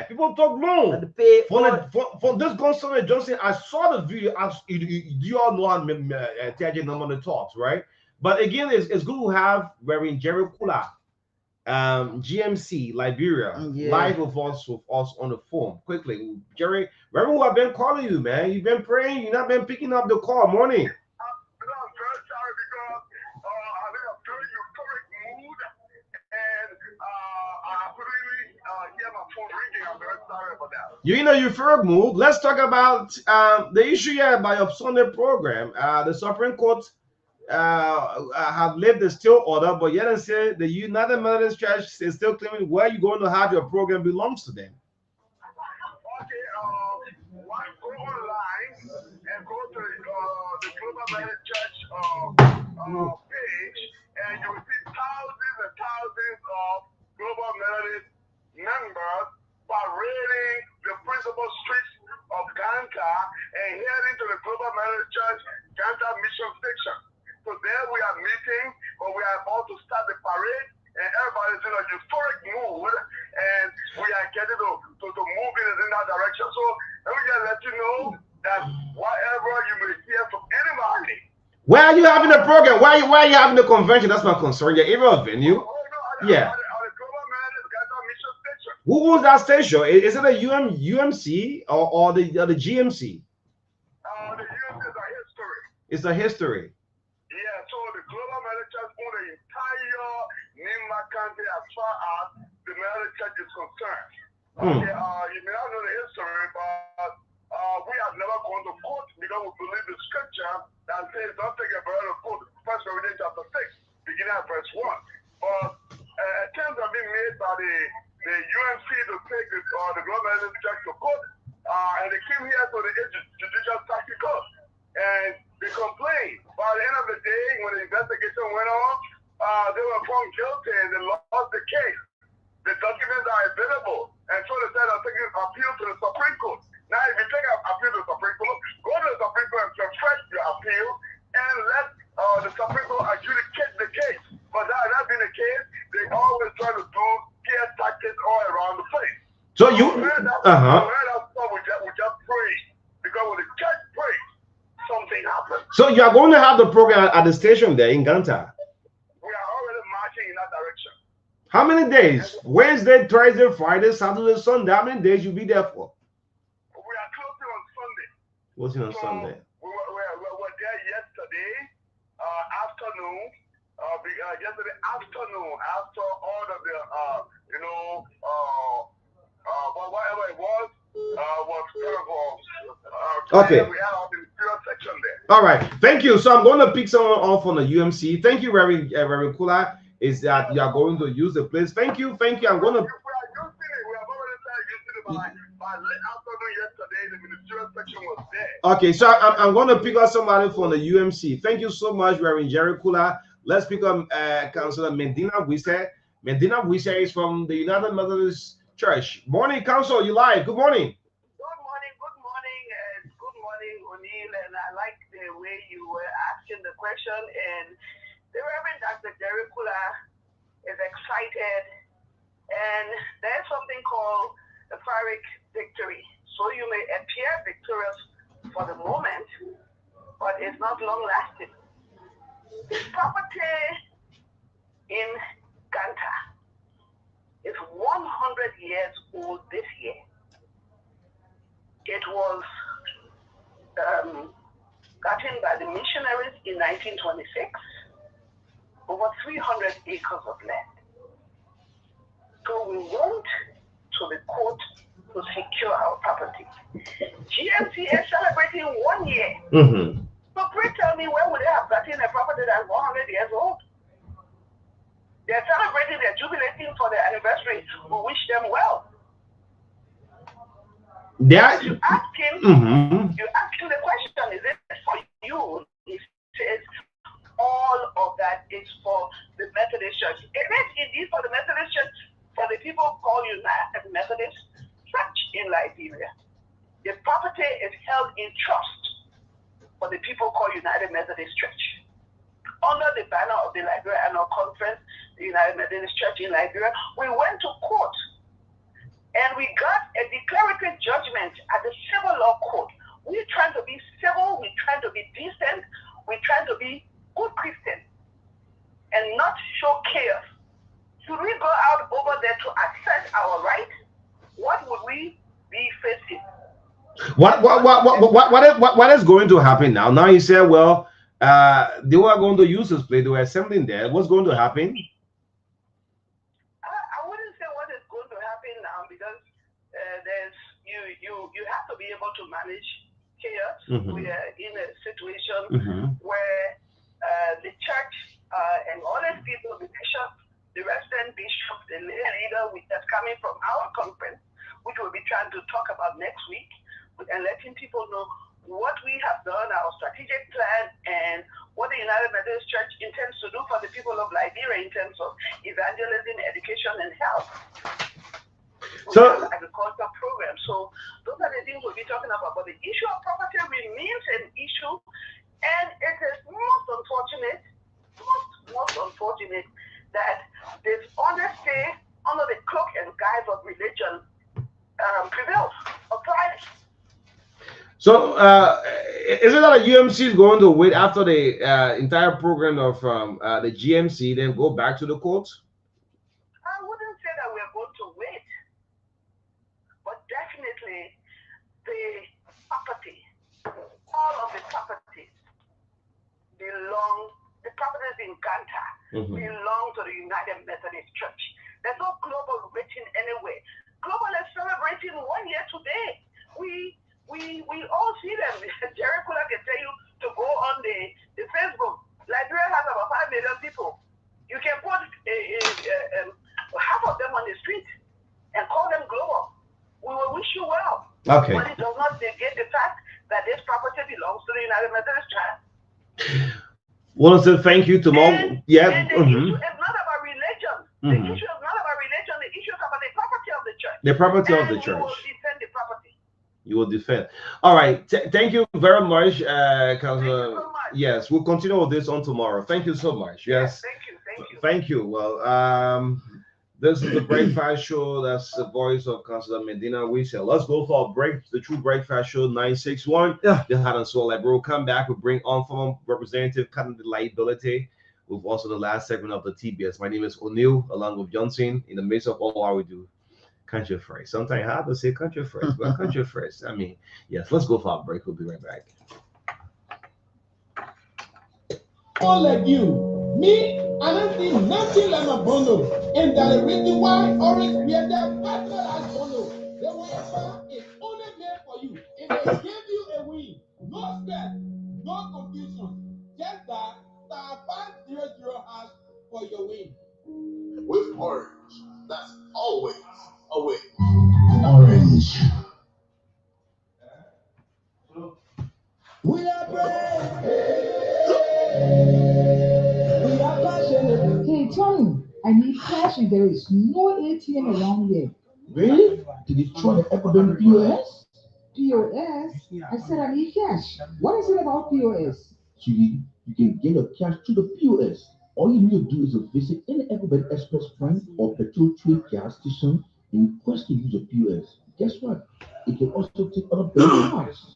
Yeah, people talk long. For this Gonzalo Johnson, I saw the video. You all know how TJ normally talks, right? But again, it's good to have Reverend Jerry Kula, GMC Liberia, live with us on the phone. Quickly, Jerry, Reverend, who have been calling you, man. You've been praying. You've not been picking up the call. Morning. I'm very sorry because I'm in a very euphoric mood and I couldn't hear my phone ringing. I'm very sorry about that. You're in a euphoric mood. Let's talk about the issue here by your Sunday program. The Supreme Court have left the still order, but yet and say the United Methodist Church is still claiming where you're going to have your program belongs to them. Okay, go online and go to the Global Methodist Church page, and you will see thousands and thousands of Global Methodist members parading the principal streets of Ganta and heading to the Global Methodist Church Ganta Mission Station. So there we are meeting, but we are about to start the parade, and everybody's in a euphoric mood, and we are getting to move in that direction. So let me just let you know that whatever you may hear from anybody. Where are you having the program? Why are you having the convention? That's my concern. Your area venue. Yeah. Who owns that station? Is it a UMC or the GMC? The UMC is a history. It's a history. Yeah, so the Global Methodist Church owns the entire Nima County as far as the Methodist Church is concerned. Okay, you may not know the history, but we have never gone to court because we believe the scripture that says don't take a brother to court. 1 Corinthians chapter 6, beginning at verse 1. But attempts have been made by the UMC to take the Global Methodist Church to court, and they came here to the judicial tactic court, and they complained. By the end of the day, when the investigation went on, they were found guilty and they lost the case. The documents are available, and so they said they're taking appeal to the Supreme Court. Now, if you take an appeal to the Supreme Court, go to the Supreme Court and perfect your appeal, and let the Supreme Court adjudicate the case. But that has not been the case. They always try to do scare tactics all around the place. So you, we just pray, because when the church prays, something happens. So you are going to have the program at the station there in Ganta. We are already marching in that direction. How many days? Wednesday, Thursday, Friday, Saturday, Sunday. How many days you be there for? We are closing on Sunday. Closing on Sunday. We were there yesterday afternoon. Yesterday afternoon, after all of the whatever it was okay. We had all the material section there. All right, thank you. So I'm going to pick someone off on the UMC. Thank you, Reverend Kula. Is that you are going to use the place? Thank you. I'm going to. We are using it. We have already started using it by late afternoon yesterday. The ministerial section was there. Okay, so I'm going to pick up somebody from the UMC. Thank you so much, Reverend Jerry Kula. Let's pick up Councilor Medina Wise. Medina Wise is from the United Methodist Church. Morning, Council. You live. Good morning. Good morning, O'Neill. And I like the way you were asking the question. And the Reverend Dr. Jerry Kula is excited. And there's something called the Pyrrhic victory. So you may appear victorious for the moment, but it's not long lasting. The property in Ganta is 100 years old this year. It was gotten by the missionaries in 1926, over 300 acres of land. So we went to the court to secure our property. GMC is celebrating 1 year. Mm-hmm. So please tell me, where would they have gotten a property that's 100 years old? They're celebrating, they're jubilating for their anniversary. We wish them well. You ask him, you ask him the question, is it for you? He says, all of that is for the Methodist Church. It is indeed for the Methodist Church, for the people called United Methodist Church in Liberia. The property is held in trust for the people called United Methodist Church. Under the banner of the Liberia Annual Conference, the United Methodist Church in Liberia, we went to court and we got a declaratory judgment at the civil law court. We're trying to be civil, we're trying to be decent, we're trying to be good Christians and not show chaos. Should we go out over there to assert our rights? What would we be facing? What is going to happen now? Now you say, well, they were going to use this place. They were assembling there. What's going to happen? I wouldn't say what is going to happen now because there's you have to be able to manage chaos. We are in a situation where the church and all these people, the bishop, the resident bishop, the lay leader, that's coming from our conference, which we'll be trying to talk about next week, and letting people know what we have done, our strategic plan, and what the United Methodist Church intends to do for the people of Liberia in terms of evangelism, education, and health. So agricultural program. So those are the things we'll be talking about. But the issue of property remains an issue, and it is most unfortunate that this honesty under the cloak and guise of religion prevails or thrives. So, is it that a UMC is going to wait after the entire program of the GMC, then go back to the courts? I wouldn't say that we're going to wait, but definitely the property, all of the properties the properties in Ganta belong to the United Methodist Church. There's no global written anywhere. Global is celebrating 1 year today. We all see them. Jerry Kula can tell you to go on the Facebook. Liberia has about 5 million people. You can put half of them on the street and call them global. We will wish you well. Okay. But it does not negate the fact that this property belongs to the United Methodist Church. Well, so thank you to all. Yeah. And the issue is not about religion. The issue is not about religion. The issue is about the property of the church. The property of the church. You will defend the property. You will defend. All right. Thank you very much, Councilor. Thank you so much. Yes, we'll continue with this on tomorrow. Thank you so much. Yes. Thank you. Thank you. Well, this is the Breakfast Show. That's the voice of Councilor Medina. We say, let's go for a break. The True Breakfast Show 961. Yeah. The Heart and Soul Library will come back. We'll bring on former Representative cutting the liability. With also the last segment of the TBS. My name is O'Neill, along with Johnson. In the midst of all our we do, country first. Sometimes hard to say country first, but country first. I mean, yes. Let's go for a break. We'll be right back. All like you, me, I don't see nothing like a bono. And that the reason why Orange created partner as bono. The Wi-Fi is only made for you. And they give you a win. No stress, no confusion. Just that *500# for your win. With Orange, that's always a win. Orange. We are brave. We are passionate. Hey, Tony, I need cash and there is no ATM around here. Really? Did you try the Ecuador POS? POS? I said I need cash. What is it about POS? You can get your cash to the POS. All you need to do is to visit any Ecuador Express Point or petrol trade gas station and request to use a POS. Guess what? It can also take other bank cards.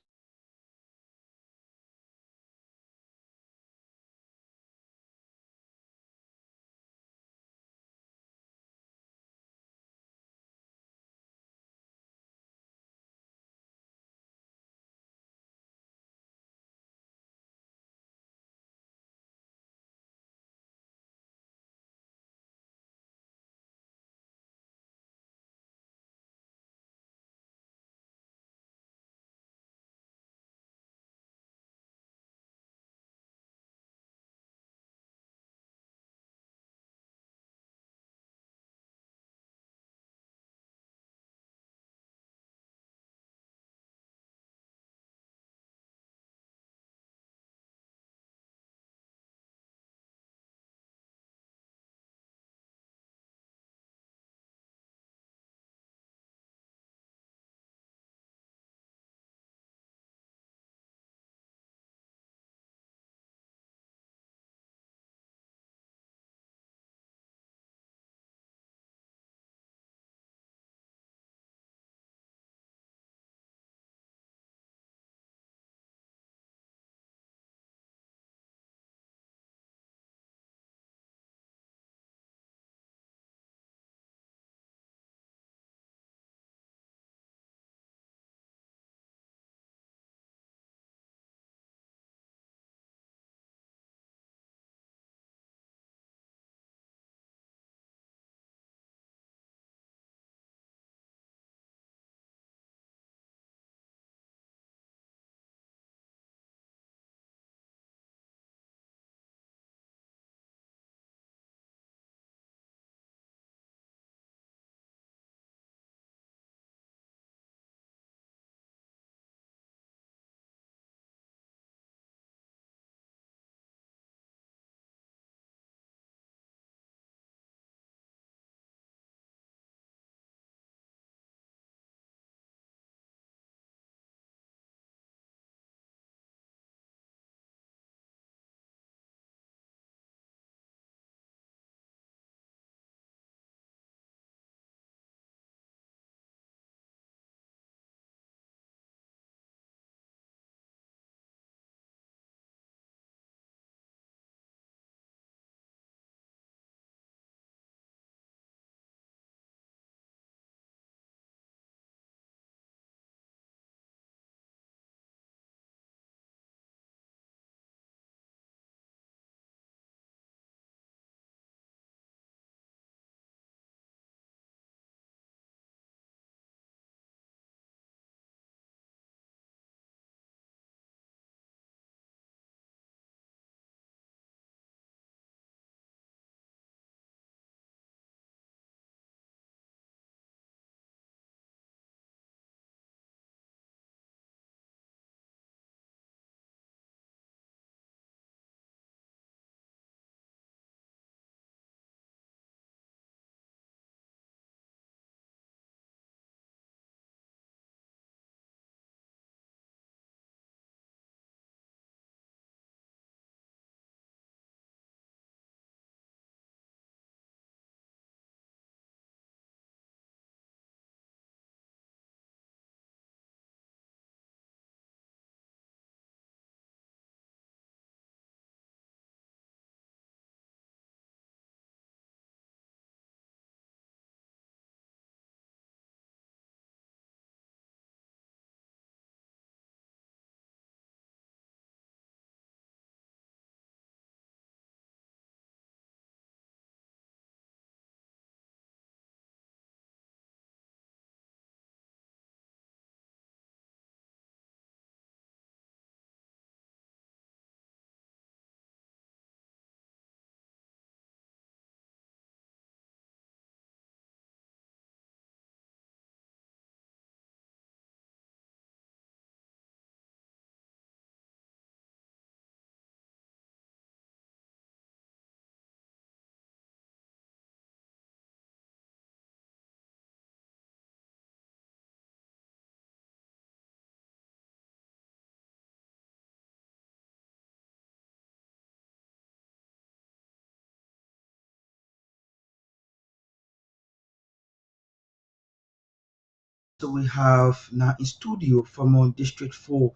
So we have now in studio from our District 4,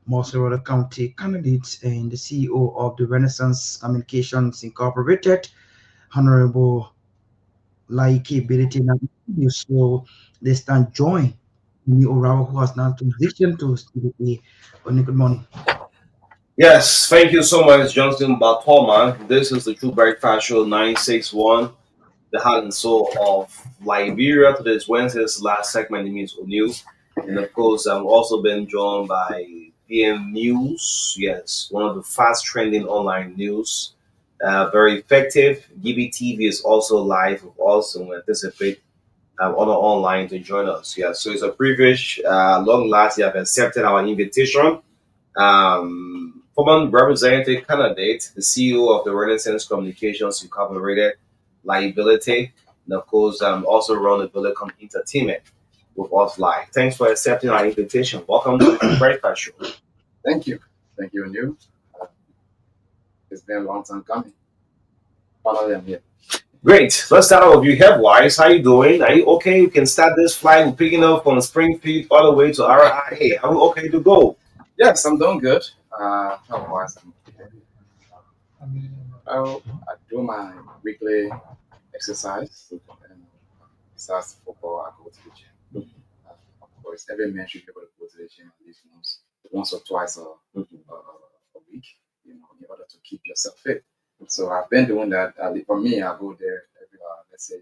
Montserrat County candidates and the CEO of the Renaissance Communications Incorporated, Honorable Laiki Ability. So they stand join me Orawa who has now transitioned to Studio A. Good morning. Yes, thank you so much, Johnson Batoma. This is the True Breakfast Show 961, the heart and soul of Liberia. Today's Wednesday's last segment, it means news. And of course, I've also been joined by PM News. Yes, one of the fast trending online news. Very effective. GBTV is also live with us, and we anticipate on online to join us. Yeah, so it's a privilege. Long last, you have accepted our invitation. Former representative candidate, the CEO of the Renaissance Communications Incorporated Liability, and of course, also run the Telecom Entertainment with us live. Thanks for accepting our invitation. Welcome to the Breakfast Show. Thank you. Thank you, and you. It's been a long time coming. Finally, I'm here. Great. Let's start out with you, Headwise. How you doing? Are you okay? You can start this flight. We're picking up from Springfield all the way to RIA. Are we okay to go? Yes, I'm doing good. Otherwise, I do my weekly exercise. And besides football, I go to the gym. Of course, every man should be able to go to the gym at least once or twice a week, in order to keep yourself fit. So I've been doing that. For me, I go there every, let's say,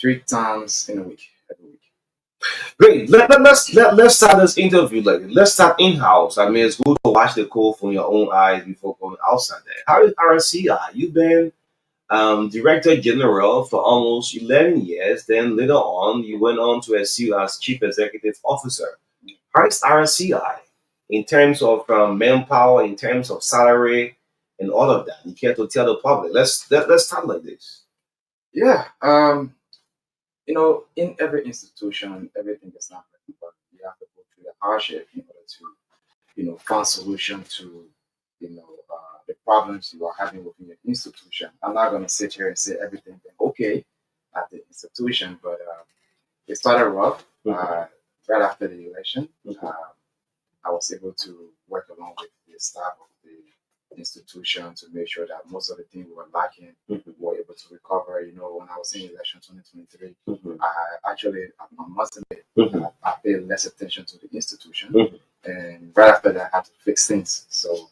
3 times in a week, every week. Great. Let's start this interview. Let's start in house. I mean, it's good to watch the code from your own eyes before going outside there. How is RCI? You've been Director General for almost 11 years. Then later on, you went on to SU as Chief Executive Officer. How is RCI in terms of manpower, in terms of salary, and all of that? You care to tell the public? Let's start like this. Yeah. In every institution, everything is not perfect, but you have to go through the hardship in order to, find solution to, the problems you are having within your institution. I'm not going to sit here and say everything went okay at the institution, but it started rough. Right after the election, I was able to work along with the staff of the institution to make sure that most of the things we were lacking, we were able to recover. When I was in election 2023, I must admit, I paid less attention to the institution, and right after that, I had to fix things. So,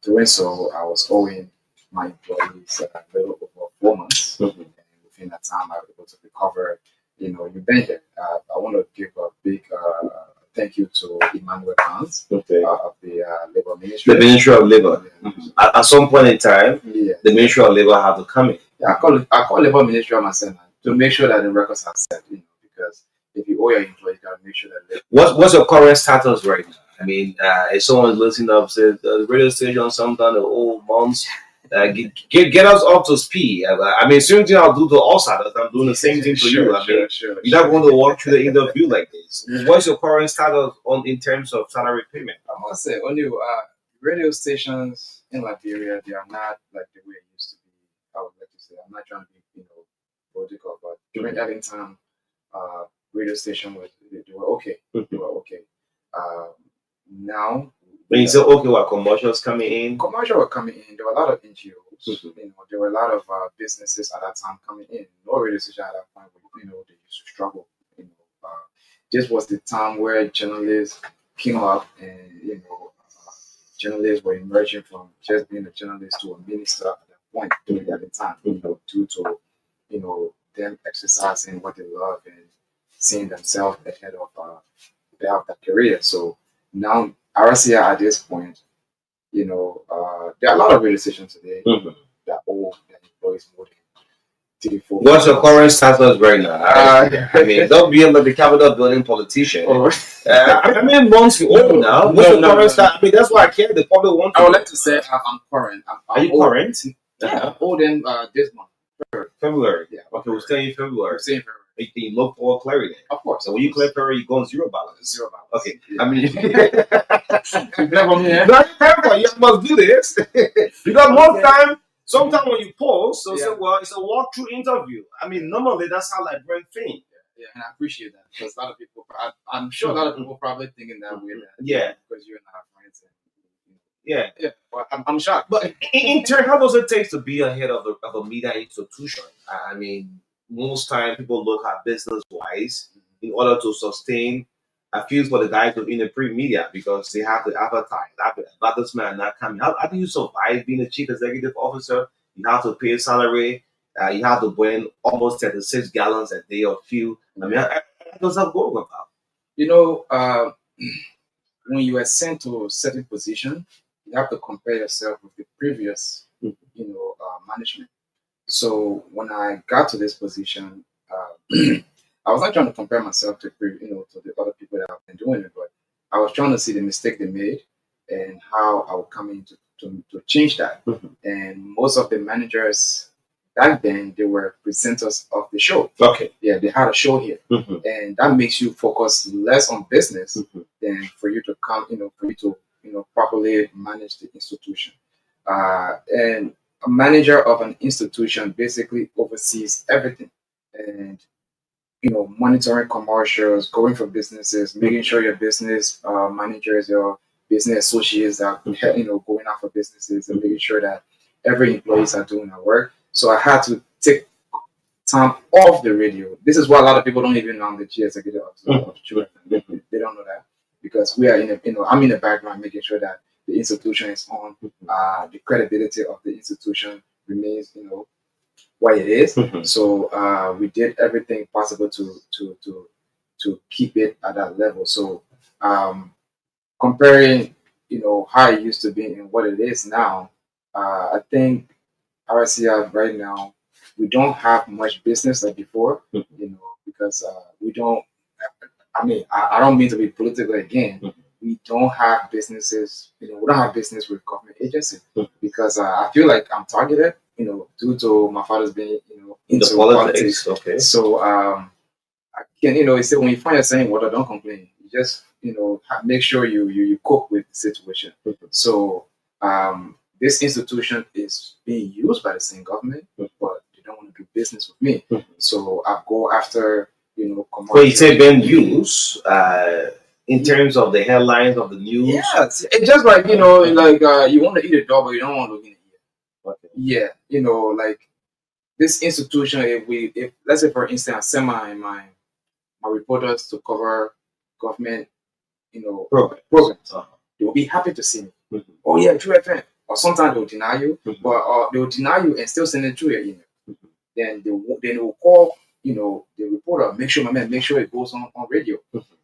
doing so, I was owing my employees a little over 4 months, and within that time, I was able to recover. You've been here. I want to give a big thank you to Emmanuel Hans of the Labor Ministry. The Ministry of Labor. At some point in time, the Ministry of Labor have to come in. Yeah, I call Labor Ministry myself to make sure that the records are set. Because if you owe your employees, you gotta make sure that. What's your current status right now? I mean, if someone's listening up, said the radio station sometime the old months. Get us up to speed. I mean, same thing I'll do to outsiders. I'm doing the same thing to you. I mean, you're not going to walk through the interview like this. What's your current status in terms of salary payment? I must say, only radio stations in Liberia, they are not like the way it used to be. I would like to say, I'm not trying to be, political, but during that time, radio station they were okay. They were okay. Now. When you say okay, what commercials coming in? Commercials were coming in. There were a lot of NGOs. There were a lot of businesses at that time coming in. No radio station at that point, they used to struggle. This was the time where journalists came up, and journalists were emerging from just being a journalist to a minister at that point during that time. Due to them exercising what they love and seeing themselves ahead of their career. So now. RCI at this point, there are a lot of radio stations today that owe their employees more than 3, 4. What's your current status right now? I mean, don't be like the Capitol building politician. How many months you owe now? What's your current status? I mean, that's why I care. The public want. I would like to say I'm current. Are you current? Yeah, I owe them this month. February. Yeah. Okay, we're staying in February. We're staying in February. You can look for clarity. Of course. So when you clear February, you go on zero balance. Zero balance. Okay. Yeah. I mean, you must do this because most time, sometimes when you post, say, well, it's a walkthrough interview. I mean, normally that's how Liberian think. and I appreciate that because a lot of people, I'm sure a lot of people probably thinking that way. That, Yeah, because you're not friends. yeah. But I'm shocked. But in turn, how does it take to be ahead of a media institution? I mean, most time people look at business wise in order to sustain. I feel for the guys in the print media because they have to advertise. Advertisement are not coming. How do you survive being a chief executive officer? You have to pay salary. You have to burn almost 36 gallons a day of fuel. I mean, how does that go about? When you are sent to a certain position, you have to compare yourself with the previous, management. So when I got to this position, I was not trying to compare myself to to the other people that have been doing it, but I was trying to see the mistake they made and how I would come in to change that. And most of the managers back then they were presenters of the show. Okay. Yeah, they had a show here, and that makes you focus less on business than for you to come, for you to properly manage the institution. And a manager of an institution basically oversees everything, and monitoring commercials, going for businesses, making sure your business managers, your business associates are going out for businesses, and making sure that every employees are doing their work. So I had to take time off the radio. This is why a lot of people don't even know I'm the chief executive of children. They don't know that because we are I'm in the background making sure that the institution is on, the credibility of the institution remains, what it is. So we did everything possible to keep it at that level. So comparing, how it used to be and what it is now, I think RCF right now we don't have much business like before, because we don't. I mean, I don't mean to be political again. We don't have businesses. We don't have business with government agencies because I feel like I'm targeted. Due to my father's being, into politics. Okay. So I can, you say when you find yourself in water, don't complain. You just, make sure you cope with the situation. So this institution is being used by the same government, but they don't want to do business with me. So I go after, commercial. Well, you say being used in terms of the headlines of the news. Yeah, it's just like, you want to eat a dog, but you don't want to look in the ear. Okay. Yeah, like this institution, if let's say for instance, I send my reporters to cover government, programs, they will be happy to see me. Oh yeah, True FM. Or sometimes they will deny you, but they will deny you and still send it through your email. Then they will call, the reporter, make sure it goes on radio.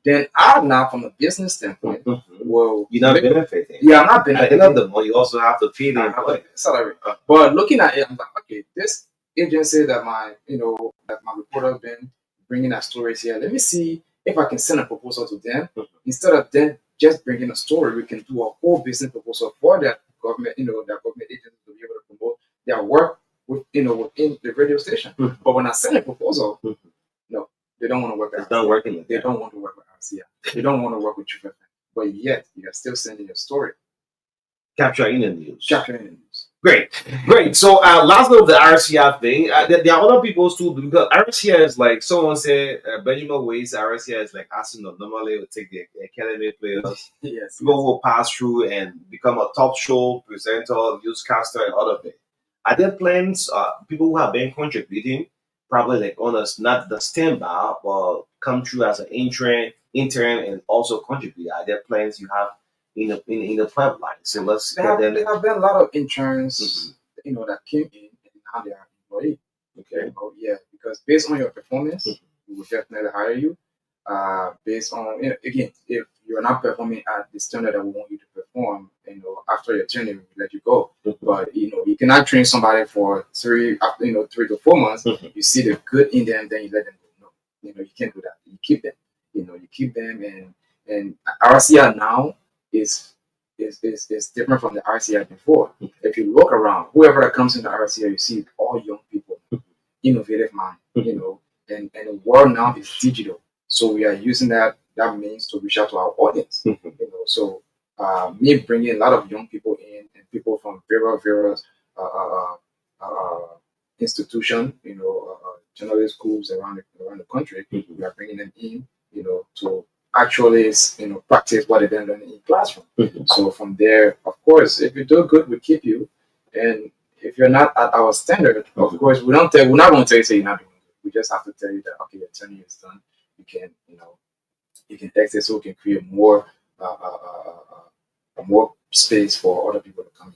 Then I now, from a business standpoint, well, you're not benefiting. Yeah, I'm not At benefiting. the end of the month, you also have to pay the salary. But looking at it, I'm like, okay, this agency that my reporter has been bringing our stories here. Let me see if I can send a proposal to them instead of them just bringing a story. We can do a whole business proposal for that government, that government agency to be able to promote their work within the radio station. But when I send a proposal, no, they don't want to work with. It's not working. They don't want to work with RCA. They don't want to work with True FM. But yet you are still sending your story. Capturing the news. Capturing the news. Great. So last of the RCF thing, there are other people too, because RCF is like someone said, Benjamin Wade's RCF is like Arsenal. Normally will take the academy players. Yes. People will pass through and become a top show presenter, newscaster, and other things. Are there plans, people who have been contributing, probably like on us, not the standby, but come through as an intern and also contribute? Are there plans you have in the pipeline? So let's there have been a lot of interns, that came in and now they are employed. Okay. Yeah, because based on your performance, we will definitely hire you. Based on again, if you're not performing at the standard that we want you to perform, after your training, we let you go. But you cannot train somebody for 3 to 4 months. You see the good in them, then you let them go. No, you can't do that. You keep them. You keep them, and RCR now is different from the RCI before. If you look around, whoever that comes into RCI, you see all young people, innovative mind, and the world now is digital. So we are using that means to reach out to our audience. So me bringing a lot of young people in and people from various institution, journalism schools around the country. We are bringing them in, to actually, practice what they learn in the classroom. So from there, of course, if you do good, we keep you, and if you're not at our standard, of course, we're not going to tell you say you're not doing good. We just have to tell you that okay, your tenure is done. You can, you can exit so we can create more, more space for other people to come in.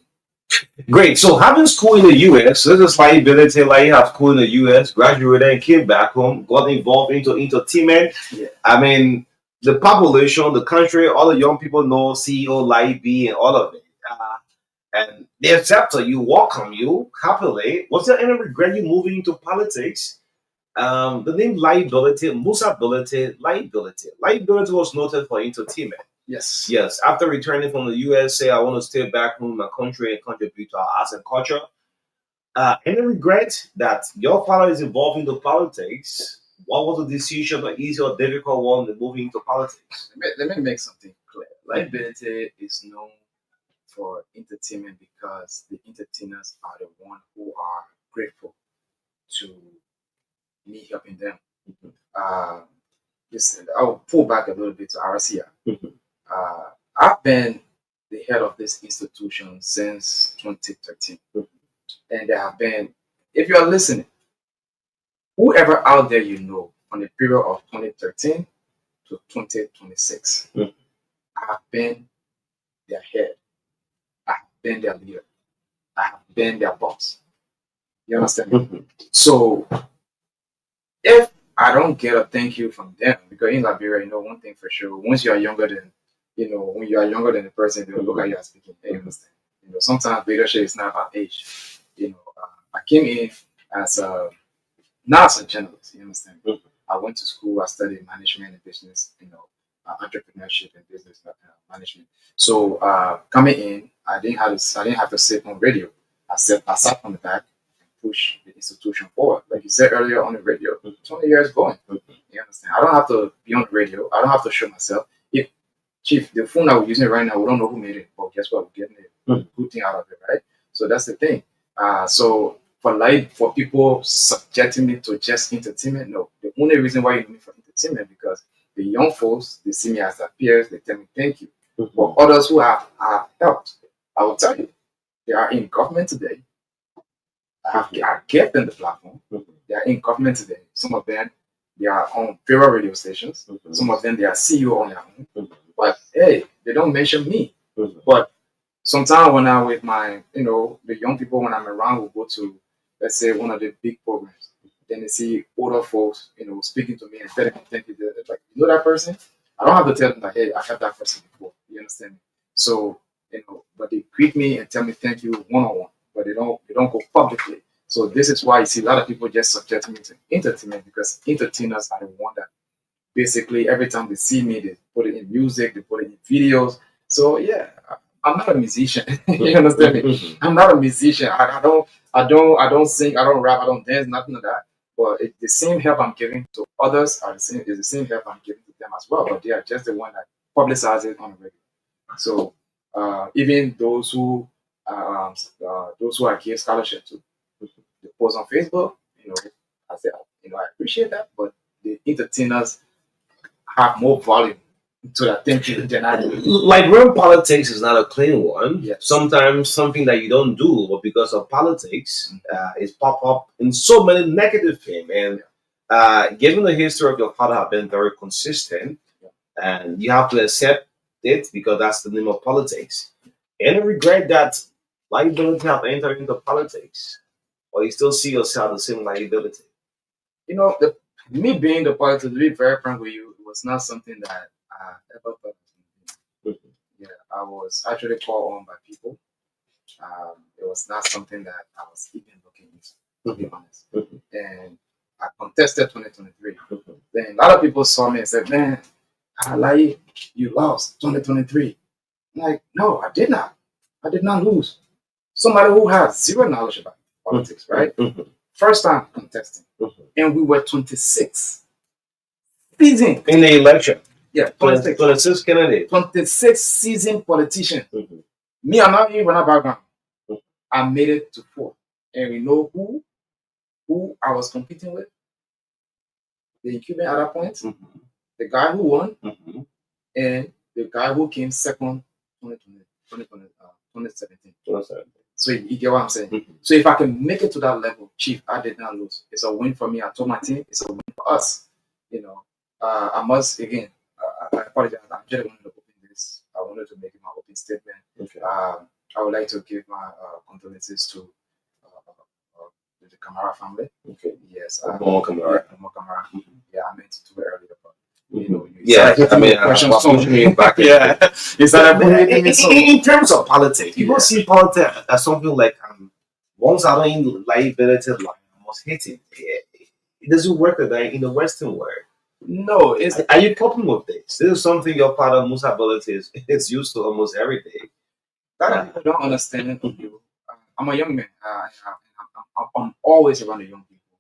Great. So having school in the US, this is liability. Like you have school in the US, graduated and came back home, got involved into entertainment. Yeah. I mean, the population, the country, all the young people know CEO, Lai B, and all of it. And they accept you, welcome you happily. Was there any regret you moving into politics? The name liability, musability, liability. Liability was noted for entertainment. Yes. Yes. After returning from the USA, I want to stay back home in my country and contribute to our arts and culture. Any regret that your father is involved into politics? What was the decision, an easy or difficult one, in moving into politics? Let me make something clear. Liability is known for entertainment because the entertainers are the ones who are grateful to me helping them. I'll pull back a little bit to RCA. I've been the head of this institution since 2013. And there have been, if you are listening, whoever out there on the period of 2013 to 2026, I have been their head. I have been their leader. I have been their boss. You understand me? So if I don't get a thank you from them, because in Liberia, one thing for sure, once you are younger than, when you are younger than the person, they will look at you as speaking. You understand? Sometimes leadership is not about age. I came in as not as a journalist. You understand? I went to school. I studied management and business. Entrepreneurship and business management. So coming in, I didn't have to sit on radio. I sat on the back and push the institution forward. Like you said earlier on the radio, 20 years going. You understand? I don't have to be on the radio. I don't have to show myself. If Chief, the phone that we're using right now, we don't know who made it, but guess what? We're getting a good thing out of it, right? So that's the thing. So for people subjecting me to just entertainment, no. The only reason why you need me for entertainment because the young folks, they see me as their peers, they tell me thank you. But others who have helped, I will tell you, they are in government today. I gave them the platform. They are in government today. Some of them, they are on favorite radio stations. Some of them, they are CEO on their own. But hey, they don't mention me. But sometimes when I'm with my, the young people, when I'm around, we go to, let's say, one of the big programs. Then they see older folks, speaking to me and telling me thank you. They're like, that person? I don't have to tell them that, hey, I had that person before. You understand me? So, but they greet me and tell me thank you one-on-one, but they don't go publicly. So this is why you see a lot of people just subject me to entertainment because entertainers are the one that basically every time they see me, they put it in music, they put it in videos. So yeah, I'm not a musician. You understand me? I'm not a musician. I don't sing, I don't rap, I don't dance, nothing like that. But the same help I'm giving to others is the same help I'm giving to them as well. But they are just the one that publicize it on the radio. So even those who I give scholarship to, they post on Facebook. I say I appreciate that, but the entertainers have more volume to that thinking than I do. Like real politics is not a clean one. Yes. Sometimes something that you don't do, but because of politics, it's pop up in so many negative things. And given the history of your father have been very consistent, and you have to accept it because that's the name of politics. Any regret that liability have entered into politics, or you still see yourself the same liability? Me being the politics, to be very frank with you, it was not something that I ever thought. Yeah, I was actually called on by people. It was not something that I was even looking into, to be honest. And I contested 2023. Then a lot of people saw me and said, "Man, Alayi, you lost 2023." I'm like, no, I did not. I did not lose. Somebody who has zero knowledge about politics, right? First time contesting. And we were 26. Seasoned. In the election. Yeah, 26 candidates. 26 seasoned politicians. Me, I'm not even a background. I made it to 4. And we know who I was competing with. the incumbent at that point, the guy who won, and the guy who came second 2017. So you get what I'm saying? So if I can make it to that level, Chief, I did not lose. It's a win for me. I told my team, it's a win for us. You know, I must again. I apologize. I just wanted to open this. I wanted to make my opening statement. I would like to give my condolences to the Kamara family. Yes. More Kamara. Yeah, I meant to do it earlier, but you know, in terms of politics, people see politics as something like once I don't like ability, like I must hate it. It doesn't work like that in the Western world. No, it's are you coping with this? This is something your father most abilities is used to almost every day. That I don't understand you. I'm a young man. I'm always around the young people.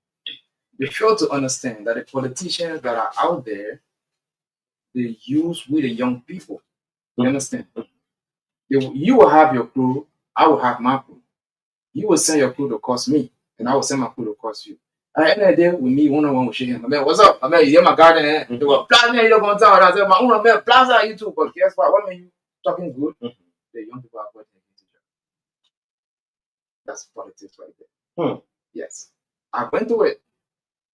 They fail to understand that the politicians that are out there, they use with the young people. You understand? You will have your crew, I will have my crew. You will send your crew to cost me, and I will send my crew to cost you. At the end of the day, we meet one-on-one with him. I mean, what's up? I mean, you're my garden. They were blast me, you don't want to tell. I said, my own man, blast at you too. But guess what? When you talking good, the young people are working against each other. That's politics right there. Yes. I went through it.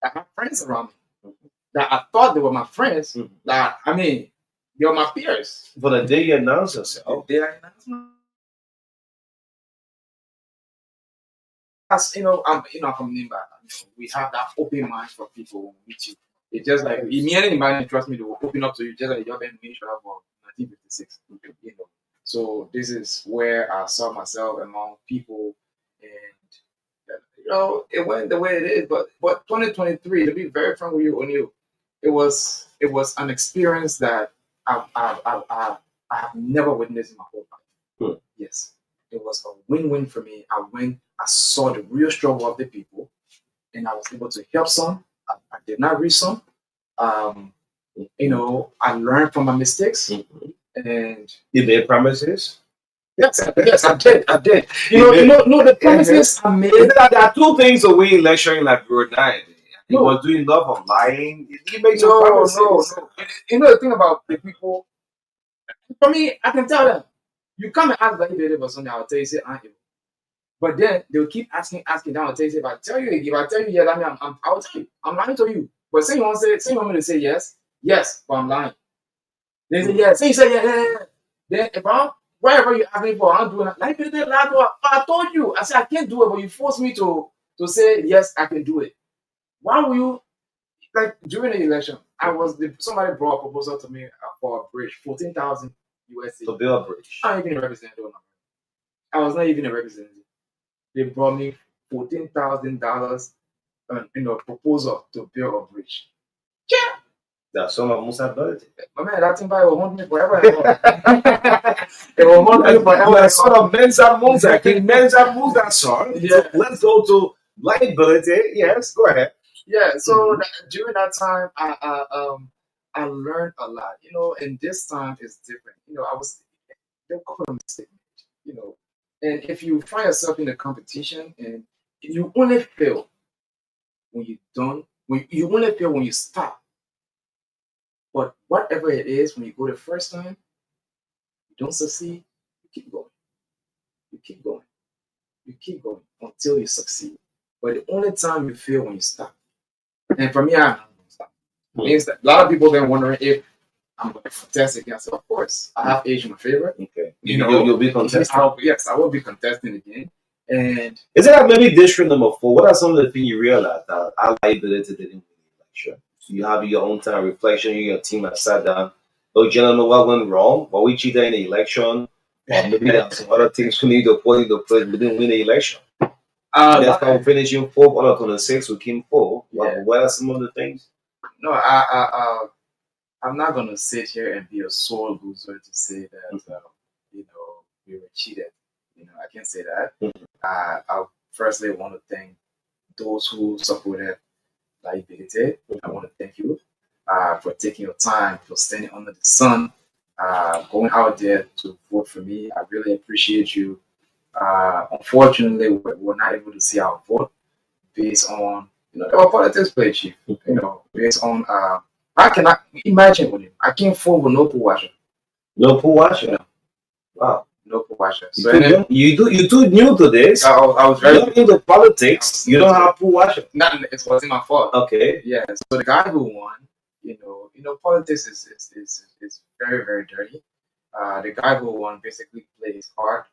I have friends around me that I thought they were my friends. That I mean, they were my peers. But the day you announce yourself, the day I announced myself, as you know, I'm from Nimba. We have that open mind for people when we meet you. It's just like me and anybody trust me, they will open up to you just like you're being minister for 1956. You know. So this is where I saw myself among people, and you know, it went the way it is. But 2023, to be very frank with you, O'Neil, it was an experience that I have never witnessed in my whole life. Yes, it was a win-win for me. I saw the real struggle of the people, and I was able to help some. I did not reach some. You know, I learned from my mistakes, and you made promises. Yes, I did. You know, the promises I made. There are two things away lecturing like Bro 9. He was doing love of lying. He made some promises. No. You know the thing about the people. For me, I can tell them. You come and ask Black Baby for something, I'll tell you, say, I am. But then they'll keep asking, then I'll tell you, say, if I tell you, yeah, that means I'll tell you. I'm lying to you. But say you want me to say yes, but I'm lying. They say yes. Say you say yeah. Then if I'm whatever you ask me for, I'm doing it. Like I told you, I said I can't do it, but you forced me to say yes, I can do it. Why will you like during the election? Somebody brought a proposal to me for a bridge, 14,000 USD. To build a bridge. I'm not even a representative. I was not even a representative. They brought me $14,000 proposal to build a bridge. Yeah. That's some of Musa ability. My man, that thing will haunt me forever. It will haunt me forever. Sort of Mensa Musa, King Mensa Musa, sir. Yeah. So let's go to liability. Yes, go ahead. Yeah. So during that time, I learned a lot. You know, and this time is different. You know, they'll call a mistake. You know, and if you find yourself in a competition and you only fail when you don't, you only fail when you stop. But whatever it is, when you go the first time, you don't succeed, you keep going. You keep going. You keep going until you succeed. But the only time you fail when you stop. And for me, I don't stop. Means that a lot of people then wondering if I'm going to contest again. So of course, I have age in my favor. Okay. You'll be contesting. Yes, I will be contesting again. And is it like maybe district number 4? What are some of the things you realize that our liability didn't win the election? So you have your own time reflection, you and your team have sat down. Oh, gentlemen, what went wrong? But we cheated in the election. Or maybe there are some other things we need to put in the place. We didn't win the election. That's why we finished in 4th, out of 26, we came 4th. Yeah. What are some of the things? No, I'm not going to sit here and be a sore loser to say that, we were cheated. You know, I can't say that. I firstly want to thank those who supported liability. I want to thank you for taking your time, for standing under the sun, going out there to vote for me. I really appreciate you. Unfortunately, we're not able to see our vote based on Our politics play, chief. Based on I cannot imagine with him. I can't fall with no pool washer. No pool washer. Wow. No pool washer. So you too new to this. I was very new to politics. You don't have pool washer. It wasn't my fault. Okay. Yeah. So the guy who won, politics is very, very dirty. The guy who won basically played his card.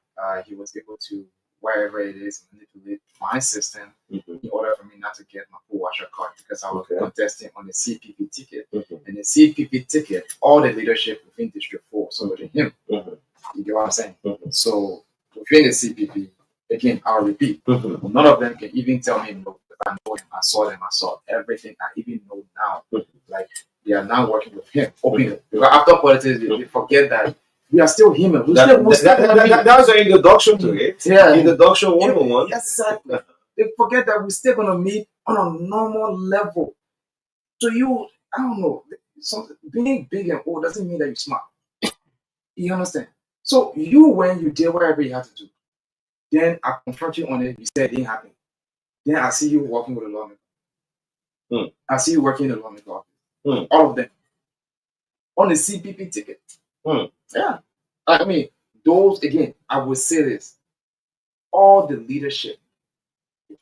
He was able to, wherever it is, manipulate my system in order for me not to get my pool washer card because I was contesting on the CPP ticket. And the CPP ticket, all the leadership within District 4 supported him. You get what I'm saying? So within the CPP, again, I'll repeat, none of them can even tell me no. If I know him, I saw them, I saw everything I even know now. Like they are now working with him openly. Because after politics, they forget that we are still human. That's an introduction to it. Yeah. Introduction 101. Exactly. They forget that we're still gonna meet on a normal level. So you, I don't know, being big and old doesn't mean that you're smart. You understand? So when you did whatever you had to do, then I confront you on it, you said it didn't happen. Then I see you working with a lawmaker. I see you working in a lawmaker office. All of them. On the CPP ticket. Yeah. I mean, those, again, I would say this. All the leadership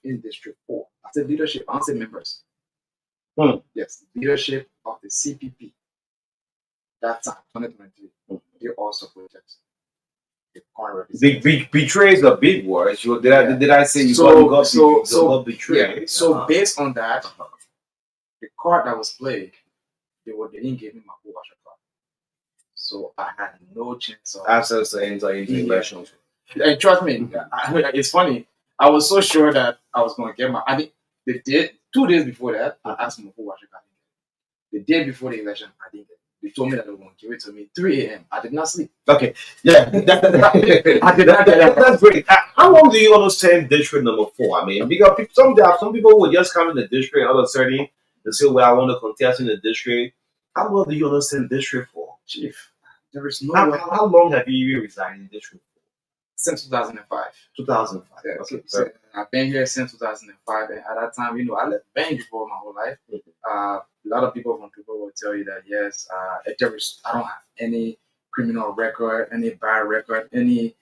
in District 4, I said leadership, I don't say members. Yes, leadership of the CPP. That time, 2023, they all supported. Betray is a big word. Did I say you got betrayed? Yeah. So based on that, the card that was played, they didn't give me my pool washer card. So I had no chance of access to enter into elections. And trust me, it's funny. I was so sure that I was going to get they did 2 days before that. I asked them who washer card. The day before the election, I didn't get it. They told me that they were going to give it to me 3 a.m. I did not sleep. Okay, yeah, I did not get that. That's great. How long do you understand district number 4? I mean, because some people will just come in the district and all of a sudden they say, "Well, I want to contest in the district." How long do you understand district 4, Chief? There is no. How long have you even resided in district 4? Since 2005. 2005. Yeah, okay. So I've been here since 2005, and at that time, I left Bang before my whole life. A lot of people will tell you that yes, I don't have any criminal record, any bad record, any